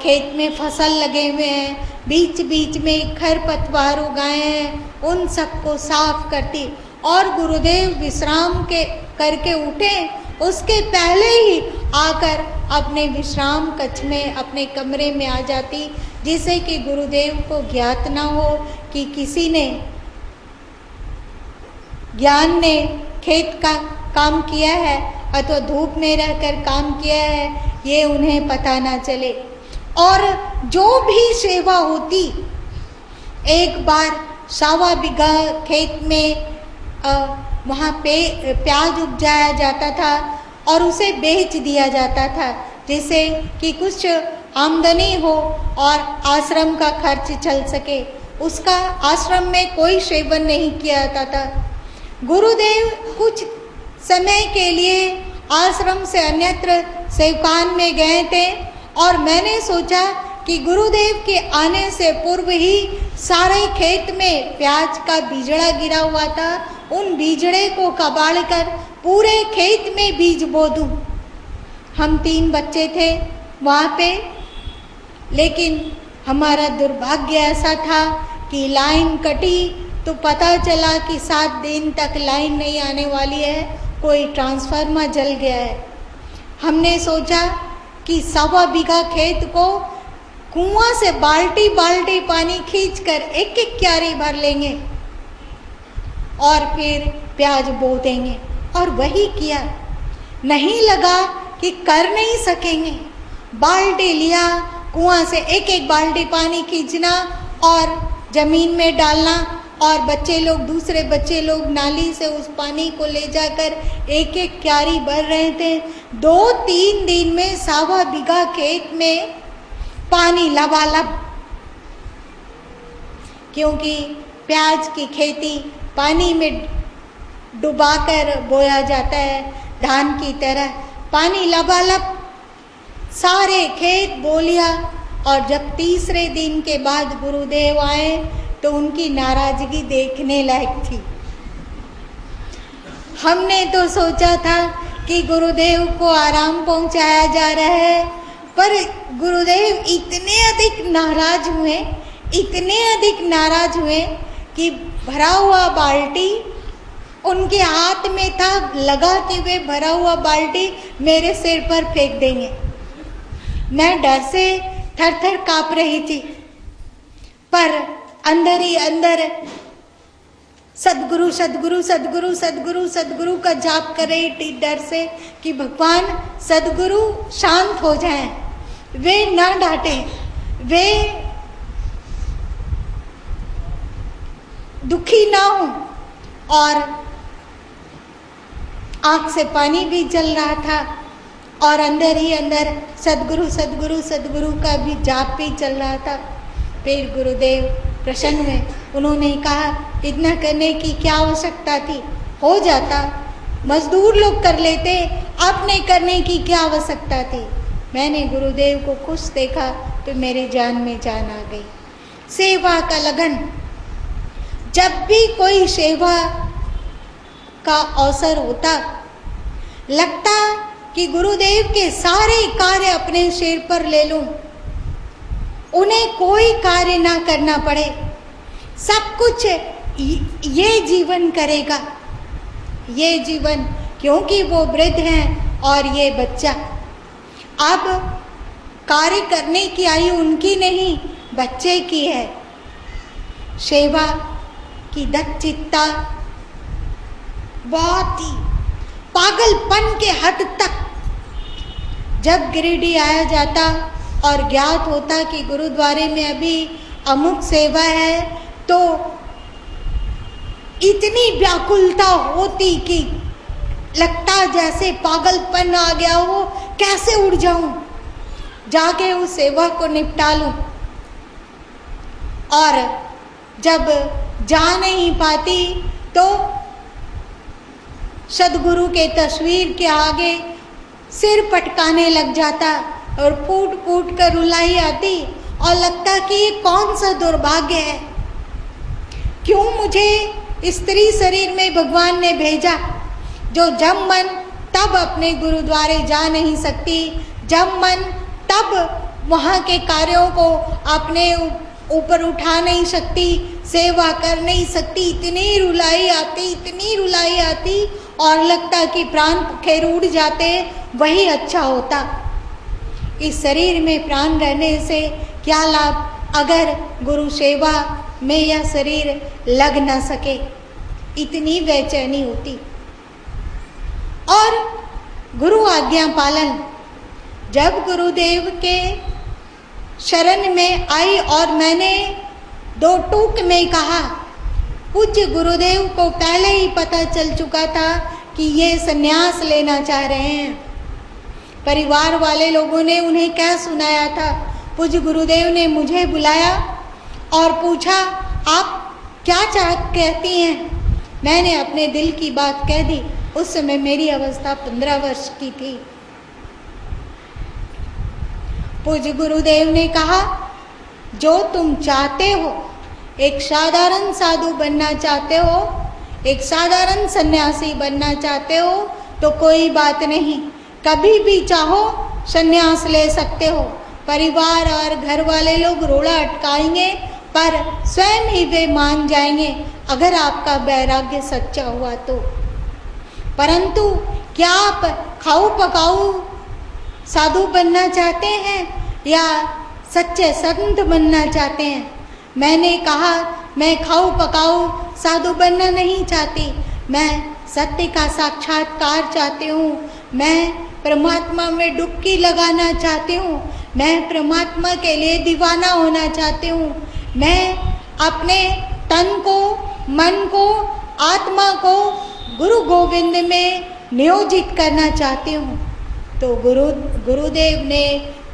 खेत में फसल लगे हुए हैं, बीच बीच में खरपतवार उगाए हैं, उन सबको साफ करती। और गुरुदेव विश्राम करके उठे उसके पहले ही आकर अपने विश्राम कक्ष में अपने कमरे में आ जाती, जिससे कि गुरुदेव को ज्ञात ना हो कि किसी ने ज्ञान ने खेत का काम किया है अथवा धूप में रहकर काम किया है, ये उन्हें पता ना चले। और जो भी सेवा होती, एक बार 1.25 बीघा खेत में वहाँ पे प्याज उपजाया जाता था और उसे बेच दिया जाता था, जिससे कि कुछ आमदनी हो और आश्रम का खर्च चल सके। उसका आश्रम में कोई सेवन नहीं किया जाता था। गुरुदेव कुछ समय के लिए आश्रम से अन्यत्र सेवकान में गए थे, और मैंने सोचा कि गुरुदेव के आने से पूर्व ही सारे खेत में प्याज का बीजड़ा गिरा हुआ था, उन बीजड़े को कबाड़ कर पूरे खेत में बीज बो दूं। हम 3 बच्चे थे वहाँ पे, लेकिन हमारा दुर्भाग्य ऐसा था कि लाइन कटी तो पता चला कि 7 दिन तक लाइन नहीं आने वाली है, कोई ट्रांसफार्मर जल गया है। हमने सोचा कि 1.25 बीघा खेत को कुआं से बाल्टी बाल्टी पानी खींचकर एक एक क्यारी भर लेंगे और फिर प्याज बो देंगे, और वही किया। नहीं लगा कि कर नहीं सकेंगे, बाल्टी लिया, कुआं से एक एक बाल्टी पानी खींचना और जमीन में डालना, और बच्चे लोग, दूसरे बच्चे लोग नाली से उस पानी को ले जाकर एक एक क्यारी भर रहे थे। 2-3 दिन में 1.25 बीघा खेत में पानी लबालब, क्योंकि प्याज की खेती पानी में डुबाकर बोया जाता है, धान की तरह पानी लबालब सारे खेत बो लिया। और जब तीसरे दिन के बाद गुरुदेव आए तो उनकी नाराजगी देखने लायक थी। हमने तो सोचा था कि गुरुदेव को आराम पहुंचाया जा रहा है, पर गुरुदेव इतने अधिक नाराज हुए कि भरा हुआ बाल्टी उनके हाथ में था, लगाते हुए भरा हुआ बाल्टी मेरे सिर पर फेंक देंगे। मैं डर से थर-थर कांप रही थी, पर अंदर ही अंदर सदगुरु सदगुरु सदगुरु सदगुरु सदगुरु का जाप कर रही थी, डर से कि भगवान सदगुरु शांत हो जाएं, वे ना डांटें, वे दुखी ना हो। और आंख से पानी भी जल रहा था और अंदर ही अंदर सदगुरु सदगुरु सदगुरु का भी जाप भी चल रहा था। फिर गुरुदेव प्रसन्न हुए, उन्होंने कहा इतना करने की क्या आवश्यकता थी, हो जाता, मजदूर लोग कर लेते, आपने करने की क्या आवश्यकता थी। मैंने गुरुदेव को खुश देखा तो मेरे जान में जान आ गई। सेवा का लगन, जब भी कोई सेवा का अवसर होता, लगता कि गुरुदेव के सारे कार्य अपने सिर पर ले लूं, उन्हें कोई कार्य ना करना पड़े, सब कुछ ये जीवन करेगा, ये जीवन, क्योंकि वो वृद्ध हैं और ये बच्चा। अब कार्य करने की आयु उनकी नहीं, बच्चे की है। सेवा की दत्तचित्ता बहुत ही पागलपन के हद तक। जब गिरिडीह आया जाता और ज्ञात होता कि गुरुद्वारे में अभी अमुक सेवा है, तो इतनी व्याकुलता होती कि लगता जैसे पागलपन आ गया हो, कैसे उड़ जाऊं, जाके उस सेवा को निपटा लूं। और जब जा नहीं पाती तो सदगुरु के तस्वीर के आगे सिर पटकाने लग जाता और फूट फूट कर रुलाई आती और लगता कि ये कौन सा दुर्भाग्य है, क्यों मुझे स्त्री शरीर में भगवान ने भेजा, जो जब मन तब अपने गुरुद्वारे जा नहीं सकती, जब मन तब वहाँ के कार्यों को अपने ऊपर उठा नहीं सकती, सेवा कर नहीं सकती। इतनी रुलाई आती और लगता कि प्राण भूखे रूठ जाते, वही अच्छा होता। इस शरीर में प्राण रहने से क्या लाभ अगर गुरु सेवा में यह शरीर लग ना सके। इतनी बेचैनी होती। और गुरु आज्ञा पालन, जब गुरुदेव के शरण में आई और मैंने दो टूक में कहा, पूज्य गुरुदेव को पहले ही पता चल चुका था कि ये संन्यास लेना चाह रहे हैं। परिवार वाले लोगों ने उन्हें क्या सुनाया था। पूज्य गुरुदेव ने मुझे बुलाया और पूछा, आप क्या कहती हैं। मैंने अपने दिल की बात कह दी। उस समय मेरी अवस्था 15 वर्ष की थी। पूज्य गुरुदेव ने कहा, जो तुम चाहते हो, एक साधारण साधु बनना चाहते हो, एक साधारण सन्यासी बनना चाहते हो, तो कोई बात नहीं, कभी भी चाहो सन्यास ले सकते हो। परिवार और घर वाले लोग रोड़ा अटकाएंगे, पर स्वयं ही वे मान जाएंगे अगर आपका वैराग्य सच्चा हुआ तो। परंतु क्या आप खाऊ पकाऊ साधु बनना चाहते हैं या सच्चे संत बनना चाहते हैं। मैंने कहा, मैं खाऊ पकाऊ साधु बनना नहीं चाहती, मैं सत्य का साक्षात्कार चाहती हूँ। मैं परमात्मा में डुबकी लगाना चाहती हूँ। मैं परमात्मा के लिए दीवाना होना चाहती हूँ। मैं अपने तन को, मन को, आत्मा को गुरु गोविंद में नियोजित करना चाहती हूँ। तो गुरुदेव ने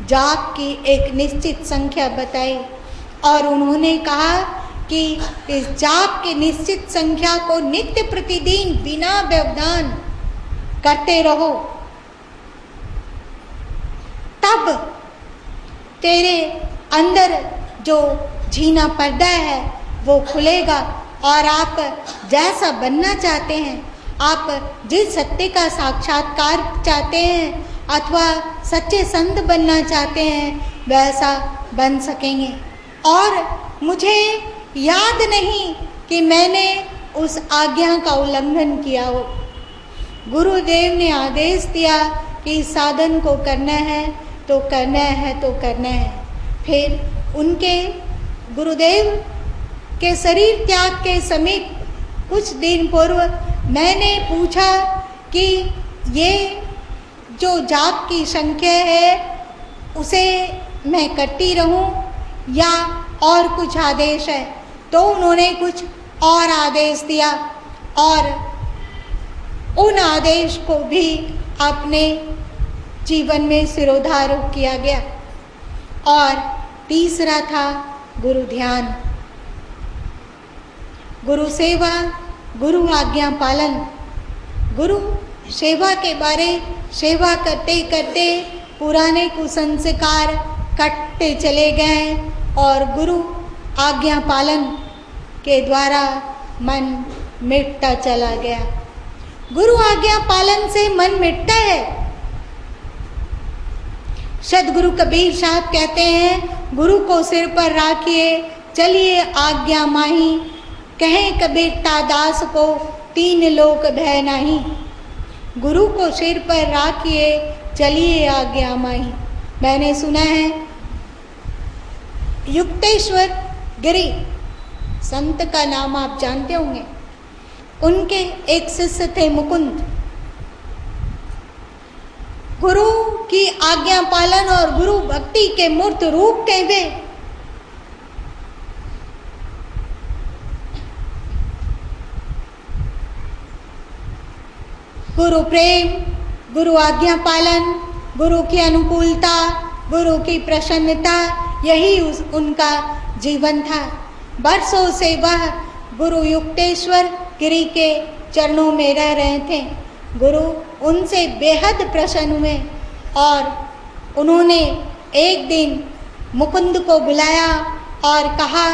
जाप की एक निश्चित संख्या बताई और उन्होंने कहा कि इस जाप की निश्चित संख्या को नित्य प्रतिदिन बिना व्यवधान करते रहो, तब तेरे अंदर जो झीना पर्दा है वो खुलेगा और आप जैसा बनना चाहते हैं, आप जिस सत्य का साक्षात्कार चाहते हैं अथवा सच्चे संत बनना चाहते हैं, वैसा बन सकेंगे। और मुझे याद नहीं कि मैंने उस आज्ञा का उल्लंघन किया हो। गुरुदेव ने आदेश दिया कि साधन को करना है तो करना है तो करना है। फिर उनके गुरुदेव के शरीर त्याग के समीप कुछ दिन पूर्व मैंने पूछा कि ये जो जाप की संख्या है उसे मैं करती रहूं या और कुछ आदेश है। तो उन्होंने कुछ और आदेश दिया और उन आदेश को भी अपने जीवन में सिरोधारोप किया गया। और तीसरा था गुरु ध्यान, गुरु सेवा, गुरु आज्ञा पालन। गुरु सेवा के बारे सेवा करते करते पुराने कुसंस्कार कटते चले गए और गुरु आज्ञा पालन के द्वारा मन मिटता चला गया। गुरु आज्ञा पालन से मन मिटता है। सदगुरु कबीर साहब कहते हैं, गुरु को सिर पर राखिए चलिए आज्ञा माही, कहें कबीरता दास को तीन लोक भय नहीं। गुरु को सिर पर राखिए चलिए आज्ञा माही। मैंने सुना है युक्तेश्वर गिरी संत का नाम आप जानते होंगे, उनके एक शिष्य थे मुकुंद। गुरु की आज्ञा पालन और गुरु भक्ति के मूर्त रूप थे वे। गुरु प्रेम, गुरु आज्ञा पालन, गुरु की अनुकूलता, गुरु की प्रसन्नता, यही उनका जीवन था। बरसों से वह गुरु युक्तेश्वर गिरी के चरणों में रह रहे थे। गुरु उनसे बेहद प्रसन्न हुए और उन्होंने एक दिन मुकुंद को बुलाया और कहा,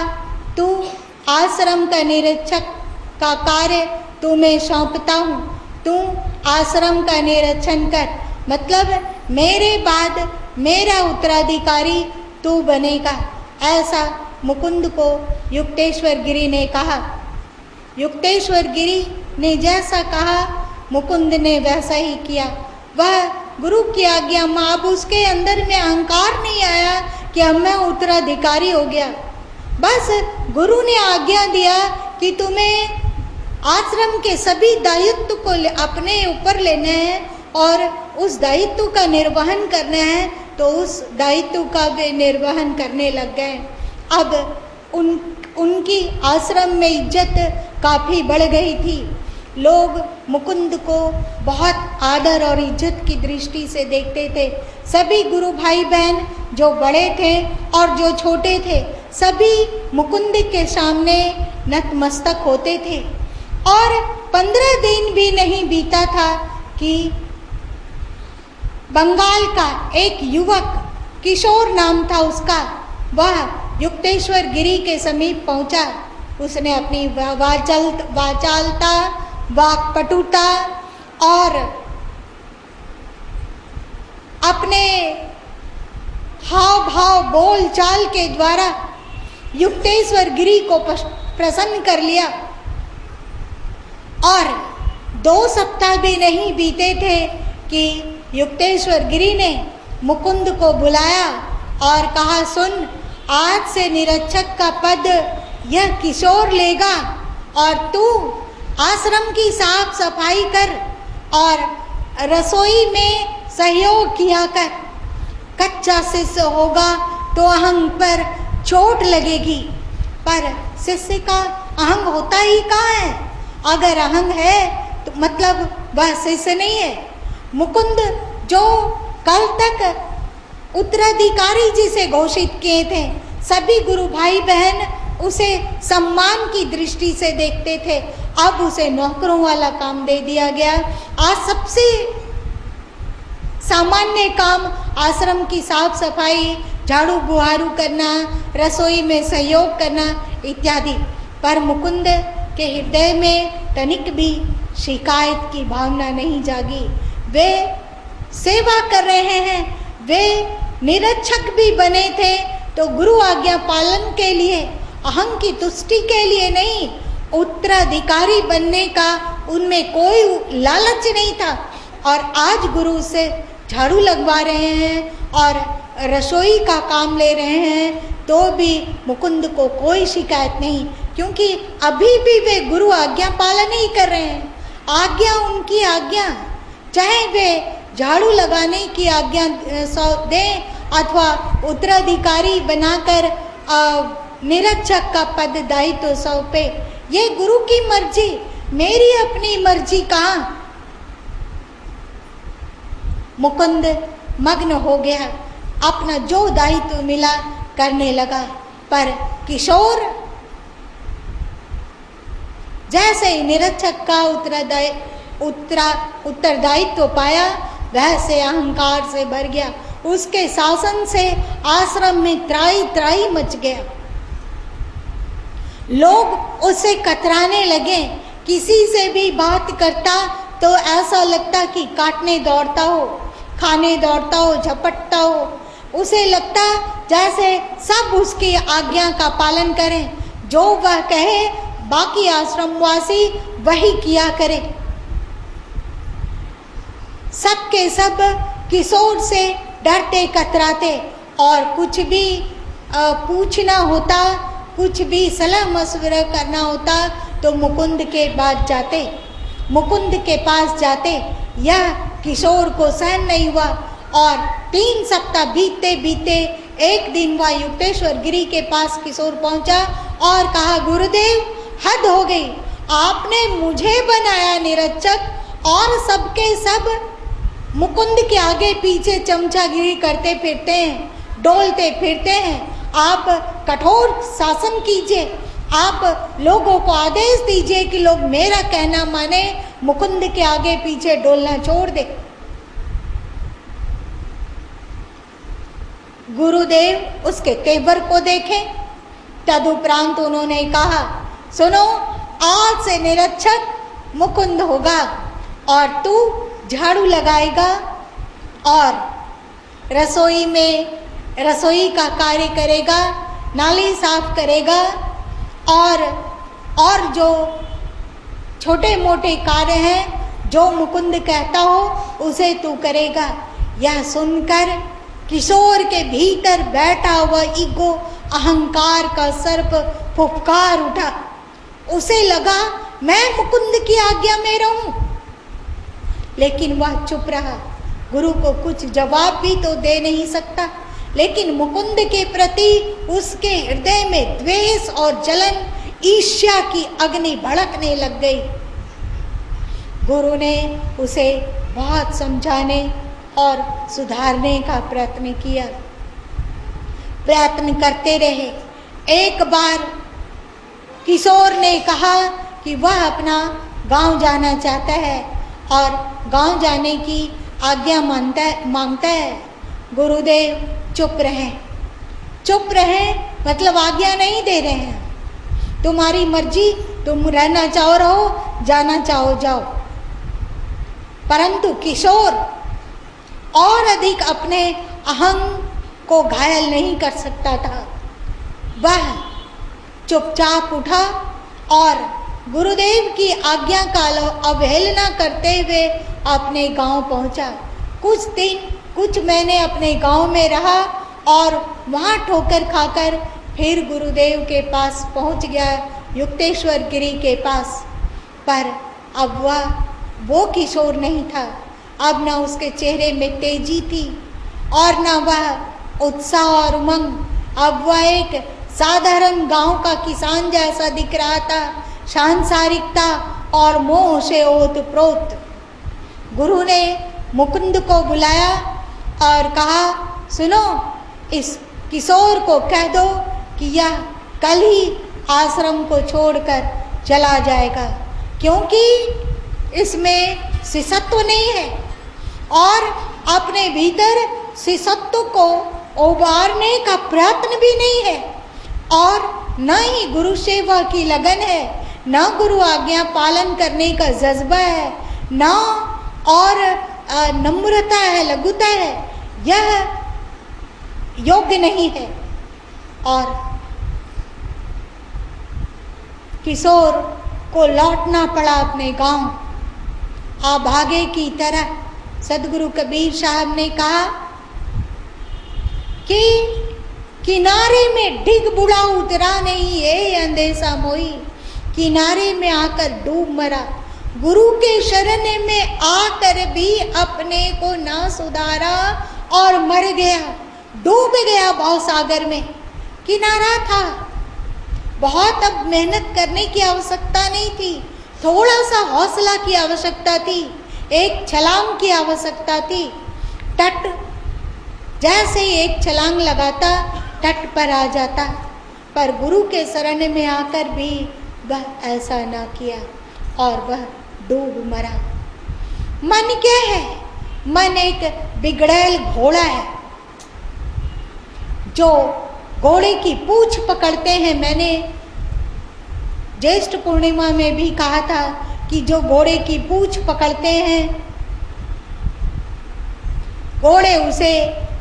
तू आश्रम का निरीक्षक का कार्य तुम्हें सौंपता हूँ, तू आश्रम का निरीक्षण कर, मतलब मेरे बाद मेरा उत्तराधिकारी तू बनेगा। ऐसा मुकुंद को युक्तेश्वर गिरी ने कहा। युक्तेश्वर गिरी ने जैसा कहा मुकुंद ने वैसा ही किया। वह गुरु की आज्ञा मां, अब उसके अंदर में अहंकार नहीं आया कि अब मैं उत्तराधिकारी हो गया। बस गुरु ने आज्ञा दिया कि तुम्हें आश्रम के सभी दायित्व को अपने ऊपर लेना है और उस दायित्व का निर्वहन करना है, तो उस दायित्व का वे निर्वहन करने लग गए। अब उनकी आश्रम में इज्जत काफ़ी बढ़ गई थी। लोग मुकुंद को बहुत आदर और इज्जत की दृष्टि से देखते थे। सभी गुरु भाई बहन जो बड़े थे और जो छोटे थे, सभी मुकुंद के सामने नतमस्तक होते थे। और 15 दिन भी नहीं बीता था कि बंगाल का एक युवक, किशोर नाम था उसका, वह युक्तेश्वर गिरी के समीप पहुंचा। उसने अपनी वाचालता, वाक्पटुता और अपने हाव भाव बोल चाल के द्वारा युक्तेश्वर गिरी को प्रसन्न कर लिया। और 2 सप्ताह भी नहीं बीते थे कि युक्तेश्वर गिरी ने मुकुंद को बुलाया और कहा, सुन, आज से निरीक्षक का पद यह किशोर लेगा और तू आश्रम की साफ सफाई कर और रसोई में सहयोग किया कर। कच्चा शिष्य होगा तो अहंग पर चोट लगेगी, पर शिष्य का अहंग होता ही कहाँ है? अगर अहंग है तो मतलब वह शिष्य नहीं है। मुकुंद जो कल तक उत्तराधिकारी जिसे घोषित किए थे, सभी गुरु भाई बहन उसे सम्मान की दृष्टि से देखते थे, अब उसे नौकरों वाला काम दे दिया गया। आज सबसे सामान्य काम आश्रम की साफ सफाई, झाड़ू बुहारू करना, रसोई में सहयोग करना इत्यादि। पर मुकुंद के हृदय में तनिक भी शिकायत की भावना नहीं जागी। वे सेवा कर रहे हैं, वे निरीक्षक भी बने थे तो गुरु आज्ञा पालन के लिए, अहंग की तुष्टि के लिए नहीं, उत्तराधिकारी बनने का उनमें कोई लालच नहीं था। और आज गुरु से झाड़ू लगवा रहे हैं और रसोई का काम ले रहे हैं तो भी मुकुंद को कोई शिकायत नहीं, क्योंकि अभी भी वे गुरु आज्ञा पालन ही कर रहे हैं। आज्ञा उनकी आज्ञा, चाहे वे झाड़ू लगाने की आज्ञा दें अथवा उत्तराधिकारी बनाकर निरीक्षक का पद दायित्व सौंपे, ये गुरु की मर्जी, मेरी अपनी मर्जी कहाँ। मुकुंद मग्न हो गया, अपना जो दायित्व मिला करने लगा। पर किशोर जैसे ही निरीक्षक का उत्तरदायित्व पाया, वैसे अहंकार से भर गया। उसके शासन से आश्रम में त्राही त्राही मच गया। लोग उसे कतराने लगे। किसी से भी बात करता तो ऐसा लगता कि काटने दौड़ता हो, खाने दौड़ता हो, झपटता हो। उसे लगता जैसे सब उसकी आज्ञा का पालन करें, जो वह कहे बाकी आश्रमवासी वही किया करे। सब के सब किशोर से डरते कतराते, और कुछ भी पूछना होता, कुछ भी सलाह मशवरा करना होता तो मुकुंद के पास जाते। यह किशोर को सहन नहीं हुआ और 3 सप्ताह बीतते बीतते एक दिन वह युक्तेश्वर गिरी के पास किशोर पहुंचा और कहा, गुरुदेव, हद हो गई, आपने मुझे बनाया निरीक्षक और सबके सब मुकुंद के आगे पीछे चमचागिरी करते फिरते हैं, डोलते फिरते हैं। आप कठोर शासन कीजिए, आप लोगों को आदेश दीजिए कि लोग मेरा कहना माने, मुकुंद के आगे पीछे डोलना छोड़ दे। गुरुदेव उसके तेवर को देखें। तदुपरांत उन्होंने कहा, सुनो, आज से निरक्षक मुकुंद होगा और तू झाड़ू लगाएगा और रसोई में रसोई का कार्य करेगा, नाली साफ करेगा और जो छोटे मोटे कार्य हैं जो मुकुंद कहता हो उसे तू करेगा। यह सुनकर किशोर के भीतर बैठा हुआ ईगो, अहंकार का सर्प फुफकार उठा। उसे लगा मैं मुकुंद की आज्ञा में रहूं, लेकिन वह चुप रहा। गुरु को कुछ जवाब भी तो दे नहीं सकता, लेकिन मुकुंद के प्रति उसके हृदय में द्वेष और जलन, ईर्ष्या की अग्नि भड़कने लग गई। गुरु ने उसे बहुत समझाने और सुधारने का प्रयत्न किया, प्रयत्न करते रहे। एक बार किशोर ने कहा कि वह अपना गांव जाना चाहता है और गांव जाने की आज्ञा मांगता है। गुरुदेव चुप रहे मतलब आज्ञा नहीं दे रहे हैं। तुम्हारी मर्जी, तुम रहना चाहो रहो, जाना चाहो जाओ। परंतु किशोर और अधिक अपने अहंग को घायल नहीं कर सकता था। वह चुपचाप उठा और गुरुदेव की आज्ञा का अवहेलना करते हुए अपने गांव पहुंचा। कुछ महीने अपने गांव में रहा और वहां ठोकर खाकर फिर गुरुदेव के पास पहुंच गया, युक्तेश्वर गिरी के पास। पर अब वो किशोर नहीं था। अब न उसके चेहरे में तेजी थी और न वह उत्साह और उमंग। अब वह एक साधारण गांव का किसान जैसा दिख रहा था, सांसारिकता और मोह से ओतप्रोत। गुरु ने मुकुंद को बुलाया और कहा, सुनो, इस किशोर को कह दो कि यह कल ही आश्रम को छोड़कर चला जाएगा, क्योंकि इसमें शिष्यत्व नहीं है और अपने भीतर शिष्यत्व को उबारने का प्रयत्न भी नहीं है और न ही गुरु सेवा की लगन है, न गुरु आज्ञा पालन करने का जज्बा है, न और नम्रता है, लघुता है। यह योग्य नहीं है। और किशोर को लौटना पड़ा अपने गांव। अभागे की तरह सदगुरु कबीर साहब ने कहा कि किनारे में डिग बुढ़ा उतरा नहीं, ये अंदेशा मोही, किनारे में आकर डूब मरा। गुरु के शरण में आकर भी अपने को ना सुधारा और मर गया, डूब गया भव सागर में। किनारा था, बहुत अब मेहनत करने की आवश्यकता नहीं थी, थोड़ा सा हौसला की आवश्यकता थी, एक छलांग की आवश्यकता थी। तट जैसे एक छलांग लगाता तट पर आ जाता, पर गुरु के शरण में आकर भी वह ऐसा ना किया और वह डूब मरा। मन क्या है? मन एक बिगड़ैल घोड़ा है जो घोड़े की पूंछ पकड़ते हैं। मैंने ज्येष्ठ पूर्णिमा में भी कहा था कि जो घोड़े की पूंछ पकड़ते हैं, घोड़े उसे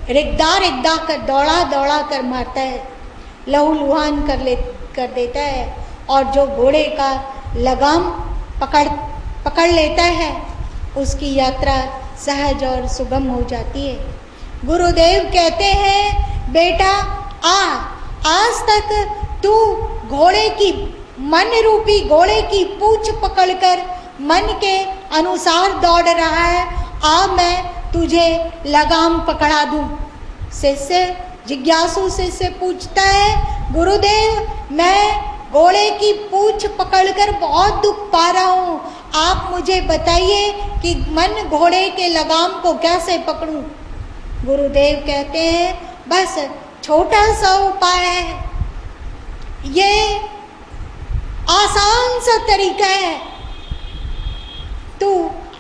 रिगदा कर दौड़ा कर मारता है, लहूलुहान कर देता है और जो घोड़े का लगाम पकड़ लेता है उसकी यात्रा सहज और सुगम हो जाती है। गुरुदेव कहते हैं, बेटा आज तक तू घोड़े की मन रूपी घोड़े की पूंछ पकड़कर मन के अनुसार दौड़ रहा है, आ मैं तुझे लगाम पकड़ा दूं। शिष्य जिज्ञासु शिष्य पूछता है, गुरुदेव मैं घोड़े की पूंछ पकड़कर बहुत दुख पा रहा हूँ, आप मुझे बताइए कि मन घोड़े के लगाम को कैसे पकड़ूं। गुरुदेव कहते हैं, बस छोटा सा उपाय है, ये आसान सा तरीका है, तू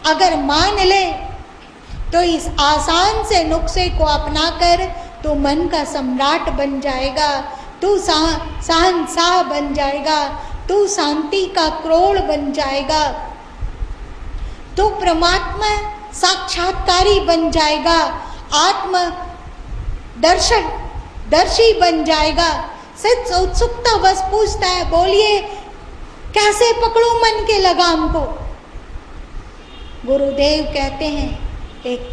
अगर मान ले तो इस आसान से नुस्खे को अपनाकर तो मन का सम्राट बन जाएगा, तू शहंशाह बन जाएगा, तू शांति का क्रोड़ बन जाएगा, तू परमात्मा साक्षात्कारी बन जाएगा, आत्म दर्शी बन जाएगा। सिद्ध उत्सुकता बस पूछता है, बोलिए कैसे पकड़ूं मन के लगाम को? गुरुदेव कहते हैं एक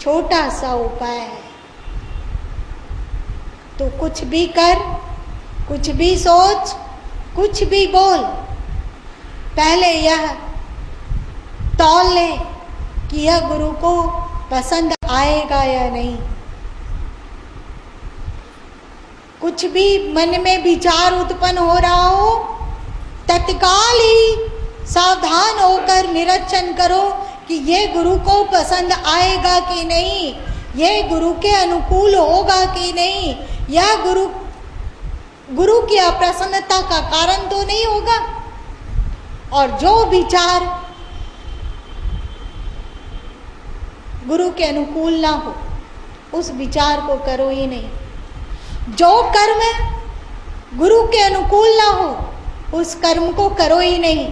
छोटा सा उपाय है, तो कुछ भी कर, कुछ भी सोच, कुछ भी बोल, पहले यह तौल ले कि यह गुरु को पसंद आएगा या नहीं। कुछ भी मन में विचार उत्पन्न हो रहा हो, तत्काल ही सावधान होकर निरीक्षण करो कि ये गुरु को पसंद आएगा कि नहीं, ये गुरु के अनुकूल होगा कि नहीं, यह गुरु की अप्रसन्नता का कारण तो नहीं होगा। और जो विचार गुरु के अनुकूल ना हो, उस विचार को करो ही नहीं। जो कर्म गुरु के अनुकूल ना हो, उस कर्म को करो ही नहीं।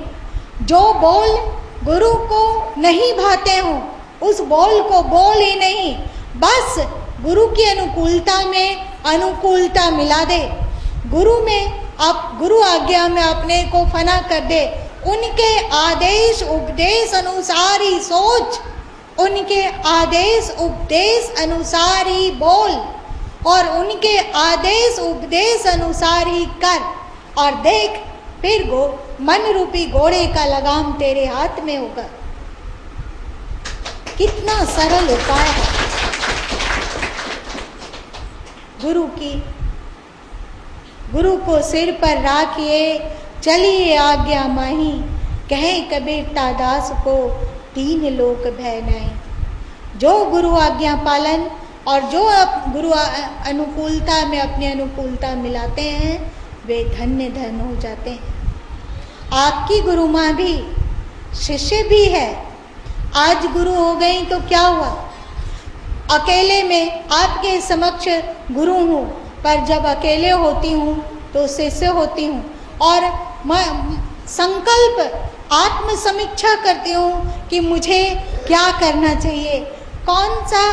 जो बोल गुरु को नहीं भाते हो, उस बोल को बोल ही नहीं। बस गुरु की अनुकूलता में अनुकूलता मिला दे, गुरु आज्ञा में अपने को फना कर दे, उनके आदेश उपदेश अनुसार ही सोच, उनके आदेश उपदेश अनुसार ही बोल, और उनके आदेश उपदेश अनुसार ही कर। और देख, फिर मन रूपी घोड़े का लगाम तेरे हाथ में होगा। कितना सरल उपाय है। गुरु को सिर पर राखिए, चलिए आज्ञा माही, कहे कबीर दास को तीन लोक भय नहीं। जो गुरु आज्ञा पालन और जो गुरु अनुकूलता में अपनी अनुकूलता मिलाते हैं, वे धन्य धन हो जाते हैं। आपकी गुरु माँ भी शिष्य भी है। आज गुरु हो गई तो क्या हुआ? अकेले में आपके समक्ष गुरु हूँ, पर जब अकेले होती हूँ तो शिष्य होती हूँ, और मैं संकल्प आत्म समीक्षा करती हूँ कि मुझे क्या करना चाहिए, कौन सा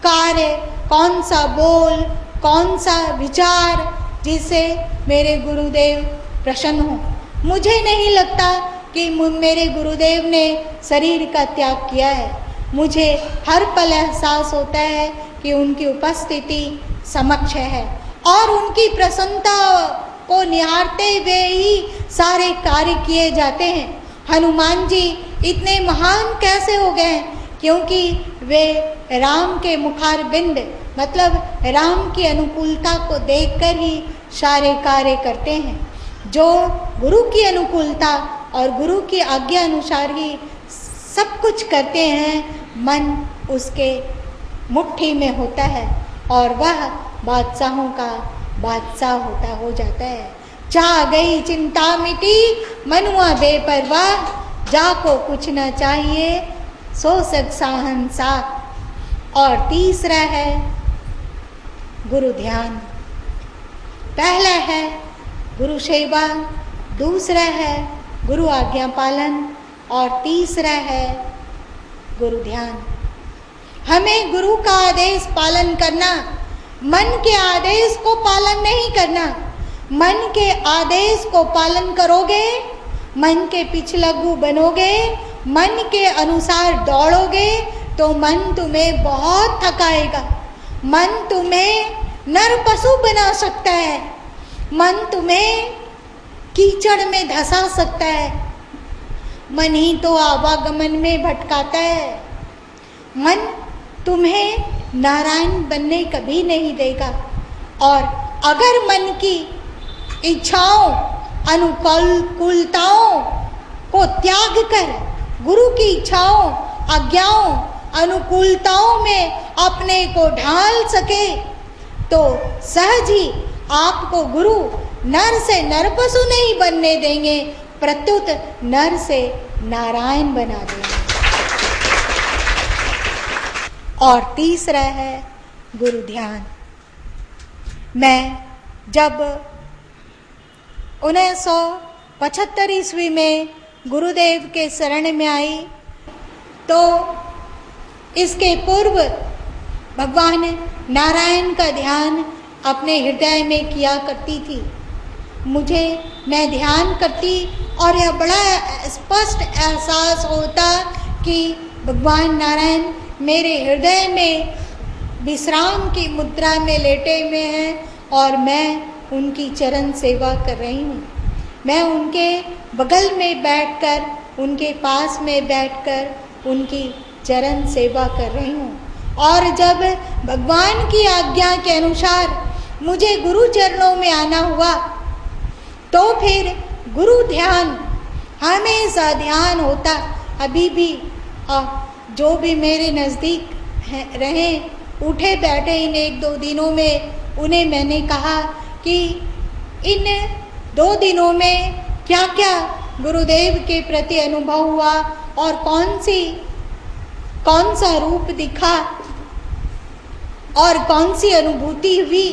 कार्य, कौन सा बोल, कौन सा विचार जिससे मेरे गुरुदेव प्रसन्न हो। मुझे नहीं लगता कि मेरे गुरुदेव ने शरीर का त्याग किया है। मुझे हर पल एहसास होता है कि उनकी उपस्थिति समक्ष है, और उनकी प्रसन्नता को निहारते हुए ही सारे कार्य किए जाते हैं। हनुमान जी इतने महान कैसे हो गए? क्योंकि वे राम के मुखारबिंद, मतलब राम की अनुकूलता को देखकर ही सारे कार्य करते हैं। जो गुरु की अनुकूलता और गुरु की आज्ञा अनुसार ही सब कुछ करते हैं, मन उसके मुट्ठी में होता है और वह बादशाहों का बादशाह हो जाता है। चाह गई चिंता मिटी, मनुआ बेपरवाह, जाको कुछ न चाहिए, सो सक शहंशाह। और तीसरा है गुरु ध्यान। पहला है गुरु सेवा, दूसरा है गुरु आज्ञा पालन, और तीसरा है गुरु ध्यान। हमें गुरु का आदेश पालन करना, मन के आदेश को पालन नहीं करना। मन के आदेश को पालन करोगे, मन के पिछलग्गू बनोगे, मन के अनुसार दौड़ोगे, तो मन तुम्हें बहुत थकाएगा। मन तुम्हें नर पशु बना सकता है, मन तुम्हें कीचड़ में धंसा सकता है। मन ही तो आवागमन में भटकाता है। मन तुम्हें नारायण बनने कभी नहीं देगा। और अगर मन की इच्छाओं, अनुकूलताओं को त्याग कर गुरु की इच्छाओं, आज्ञाओं, अनुकूलताओं में अपने को ढाल सके, तो सहज ही आपको गुरु नर से नरपशु नहीं बनने देंगे, प्रत्युत नर से नारायण बना देंगे। और तीसरा है गुरु ध्यान। मैं जब 1975 ईस्वी में गुरुदेव के शरण में आई तो इसके पूर्व भगवान नारायण का ध्यान अपने हृदय में किया करती थी। मैं ध्यान करती और यह बड़ा स्पष्ट एहसास होता कि भगवान नारायण मेरे हृदय में विश्राम की मुद्रा में लेटे हुए हैं और मैं उनकी चरण सेवा कर रही हूँ। मैं उनके बगल में बैठकर, उनके पास में बैठकर उनकी चरण सेवा कर रही हूँ। और जब भगवान की आज्ञा के अनुसार मुझे गुरु चरणों में आना हुआ तो फिर गुरु ध्यान, हमेशा ध्यान होता। अभी भी जो भी मेरे नज़दीक रहे, उठे बैठे इन 1-2 दिनों में, उन्हें मैंने कहा कि इन 2 दिनों में क्या क्या गुरुदेव के प्रति अनुभव हुआ और कौन सा रूप दिखा और कौन सी अनुभूति हुई।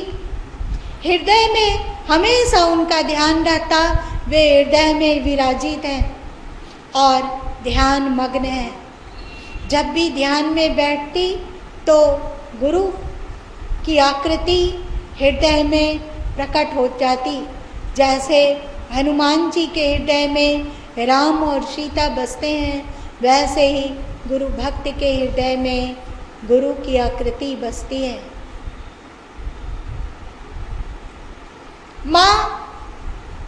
हृदय में हमेशा उनका ध्यान रहता, वे हृदय में विराजित हैं और ध्यान मग्न हैं। जब भी ध्यान में बैठती तो गुरु की आकृति हृदय में प्रकट हो जाती। जैसे हनुमान जी के हृदय में राम और सीता बसते हैं, वैसे ही गुरु भक्त के हृदय में गुरु की आकृति बसती है। माँ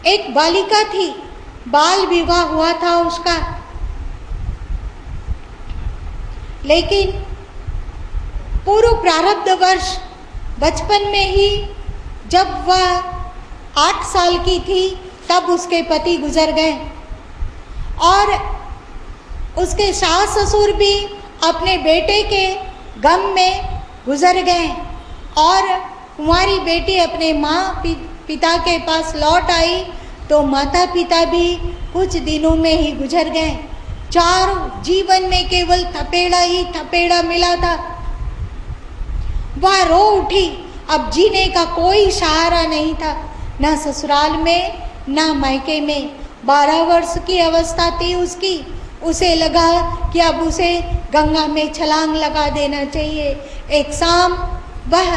एक बालिका थी, बाल विवाह हुआ था उसका, लेकिन पूर्व प्रारब्ध वर्ष बचपन में ही जब वह 8 साल की थी तब उसके पति गुजर गए और उसके सास ससुर भी अपने बेटे के गम में गुजर गए और कुंवारी बेटी अपने माँ पिता के पास लौट आई तो माता पिता भी कुछ दिनों में ही गुजर गए। चारों जीवन में केवल थपेड़ा ही थपेड़ा मिला था। वह रो उठी, अब जीने का कोई सहारा नहीं था, न ससुराल में न मायके में। 12 वर्ष की अवस्था थी उसकी। उसे लगा कि अब उसे गंगा में छलांग लगा देना चाहिए। एक शाम वह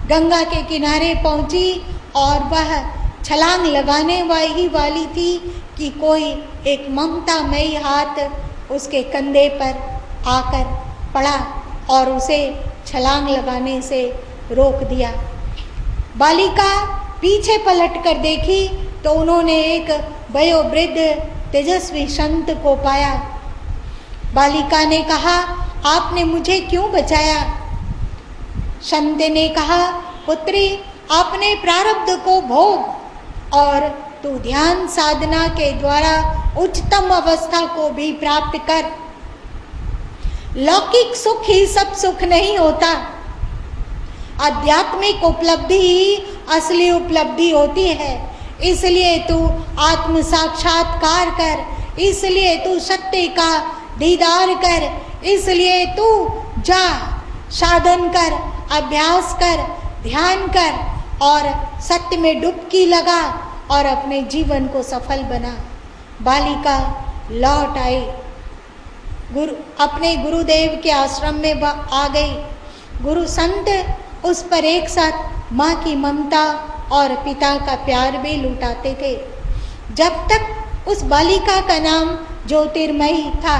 गंगा के किनारे पहुंची और वह छलांग लगाने ही वाली थी कि कोई एक ममतामयी हाथ उसके कंधे पर आकर पड़ा और उसे छलांग लगाने से रोक दिया। बालिका पीछे पलट कर देखी तो उन्होंने एक वयोवृद्ध तेजस्वी संत को पाया। बालिका ने कहा, आपने मुझे क्यों बचाया? संत ने कहा, पुत्री, अपने प्रारब्ध को भोग और तू ध्यान साधना के द्वारा उच्चतम अवस्था को भी प्राप्त कर। लौकिक सुख ही सब सुख नहीं होता। आध्यात्मिक उपलब्धि ही असली उपलब्धि होती है। इसलिए तू आत्म साक्षात्कार कर, इसलिए तू सत्य का दीदार कर, इसलिए तू जा साधन कर, अभ्यास कर, ध्यान कर और सत्य में डुबकी लगा और अपने जीवन को सफल बना। बालिका लौट आई, अपने गुरुदेव के आश्रम में आ गई। गुरु संत उस पर एक साथ माँ की ममता और पिता का प्यार भी लुटाते थे। जब तक उस बालिका का नाम ज्योतिर्मयी था,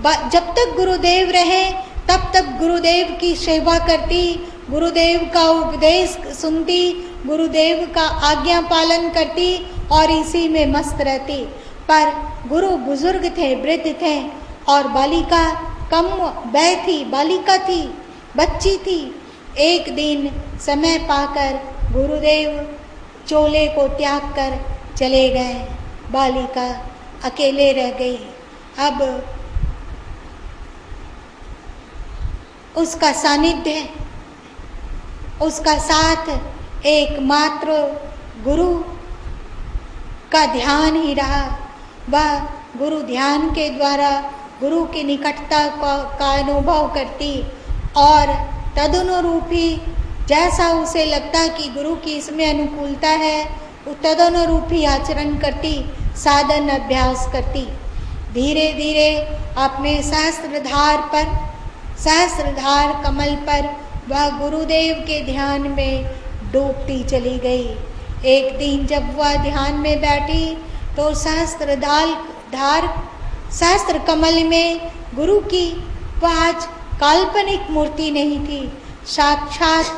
जब तक गुरुदेव रहे तब तक गुरुदेव की सेवा करती, गुरुदेव का उपदेश सुनती, गुरुदेव का आज्ञा पालन करती और इसी में मस्त रहती। पर गुरु बुजुर्ग थे, वृद्ध थे और बालिका कम वय थी, बालिका थी, बच्ची थी। एक दिन समय पाकर गुरुदेव चोले को त्याग कर चले गए। बालिका अकेले रह गई। अब उसका सानिध्य, उसका साथ एकमात्र गुरु का ध्यान ही रहा। वह गुरु ध्यान के द्वारा गुरु की निकटता का अनुभव करती और तदनुरूप ही जैसा उसे लगता कि गुरु की इसमें अनुकूलता है, वो तदनुरूप ही आचरण करती, साधन अभ्यास करती। धीरे धीरे अपने सहस्त्रधार कमल पर वह गुरुदेव के ध्यान में डूबती चली गई। एक दिन जब वह ध्यान में बैठी तो सहस्त्र कमल में गुरु की वह आज काल्पनिक मूर्ति नहीं थी, साक्षात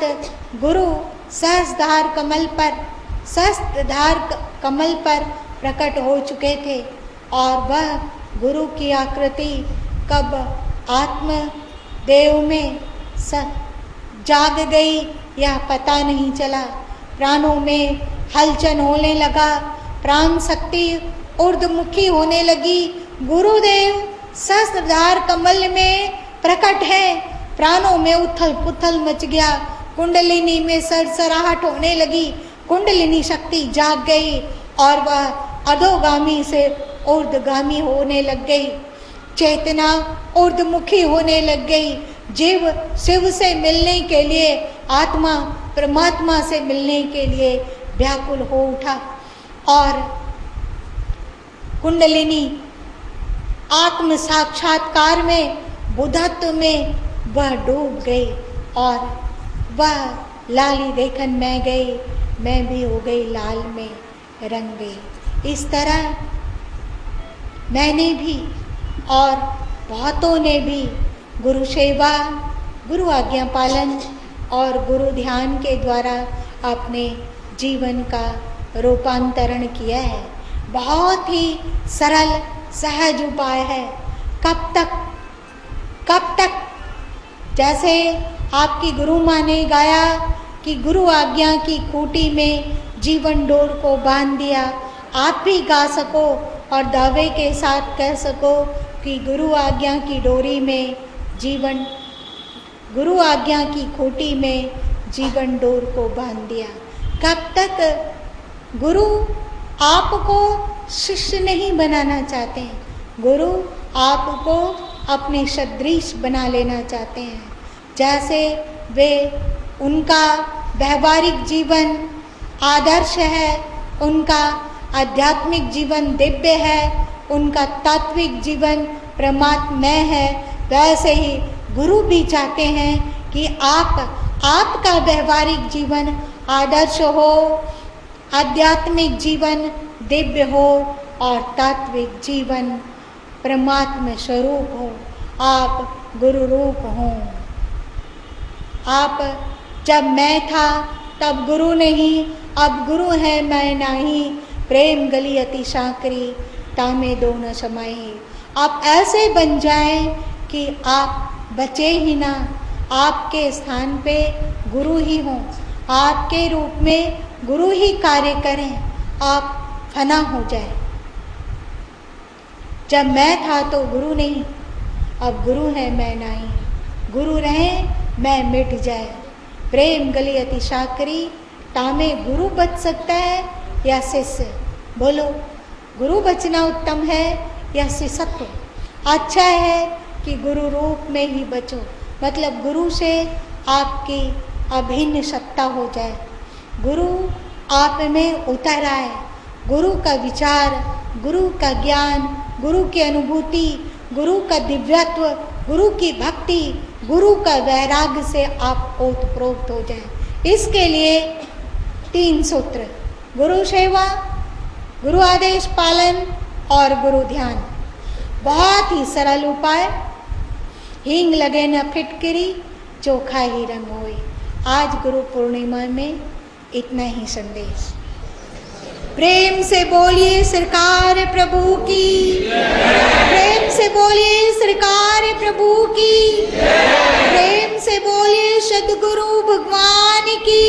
गुरु सहस्त्रधार कमल पर प्रकट हो चुके थे। और वह गुरु की आकृति कब आत्मदेव में जाग गई यह पता नहीं चला। प्राणों में हलचल होने लगा, प्राण शक्ति ऊर्ध्वमुखी होने लगी। गुरुदेव सहस्त्रधार कमल में प्रकट है। प्राणों में उथल पुथल मच गया, कुंडलिनी में सरसराहट होने लगी, कुंडलिनी शक्ति जाग गई और वह अधोगामी से ऊर्ध्वगामी होने लग गई। चेतना ऊर्ध्वमुखी होने लग गई। जीव शिव से मिलने के लिए, आत्मा परमात्मा से मिलने के लिए व्याकुल हो उठा और कुंडलिनी आत्म साक्षात्कार में, बुद्धत्व में वह डूब गई और वह लाली देखन मैं गई, मैं भी हो गई लाल में रंग गई। इस तरह मैंने भी और बहुतों ने भी गुरु सेवा, गुरु आज्ञा पालन और गुरु ध्यान के द्वारा अपने जीवन का रूपांतरण किया है। बहुत ही सरल सहज उपाय है। कब तक जैसे आपकी गुरु माँ ने गाया कि गुरु आज्ञा की खूंटी में जीवन डोर को बांध दिया, आप भी गा सको और दावे के साथ कह सको कि गुरु आज्ञा की डोरी में जीवन, गुरु आज्ञा की खूंटी में जीवन डोर को बांध दिया। कब तक गुरु आपको शिष्य नहीं बनाना चाहते हैं, गुरु आपको अपने सदृश बना लेना चाहते हैं। जैसे वे, उनका व्यवहारिक जीवन आदर्श है, उनका आध्यात्मिक जीवन दिव्य है, उनका तात्विक जीवन परमात्मय है, वैसे ही गुरु भी चाहते हैं कि आपका व्यवहारिक जीवन आदर्श हो, आध्यात्मिक जीवन दिव्य हो और तात्विक जीवन परमात्मा स्वरूप हो, आप गुरु रूप हो। आप जब मैं था तब गुरु नहीं, अब गुरु है मैं नहीं, प्रेम गली अति साकरी तामे दो न समाये। आप ऐसे बन जाएं कि आप बचे ही ना, आपके स्थान पे गुरु ही हों, आपके रूप में गुरु ही कार्य करें, आप फना हो जाए। जब मैं था तो गुरु नहीं, अब गुरु है मैं नहीं, गुरु रहे मैं मिट जाए। प्रेम गली अति साकरी तामे गुरु बच सकता है या शिष्य? बोलो, गुरु बचना उत्तम है या शिष्यत्व? अच्छा है कि गुरु रूप में ही बचो, मतलब गुरु से आपकी अभिन्न सत्ता हो जाए, गुरु आप में उतर आए, गुरु का विचार, गुरु का ज्ञान, गुरु की अनुभूति, गुरु का दिव्यत्व, गुरु की भक्ति, गुरु का वैराग्य से आप ओतप्रोत हो जाए। इसके लिए 3 सूत्र, गुरु सेवा, गुरु आदेश पालन और गुरु ध्यान। बहुत ही सरल उपाय। हींग लगे न फिटकरी, चोखा ही रंग होए। आज गुरु पूर्णिमा में इतना ही संदेश। प्रेम से बोलिए सरकार प्रभु की, प्रेम से बोलिए सरकार प्रभु की, प्रेम से बोलिए सद्गुरु भगवान की।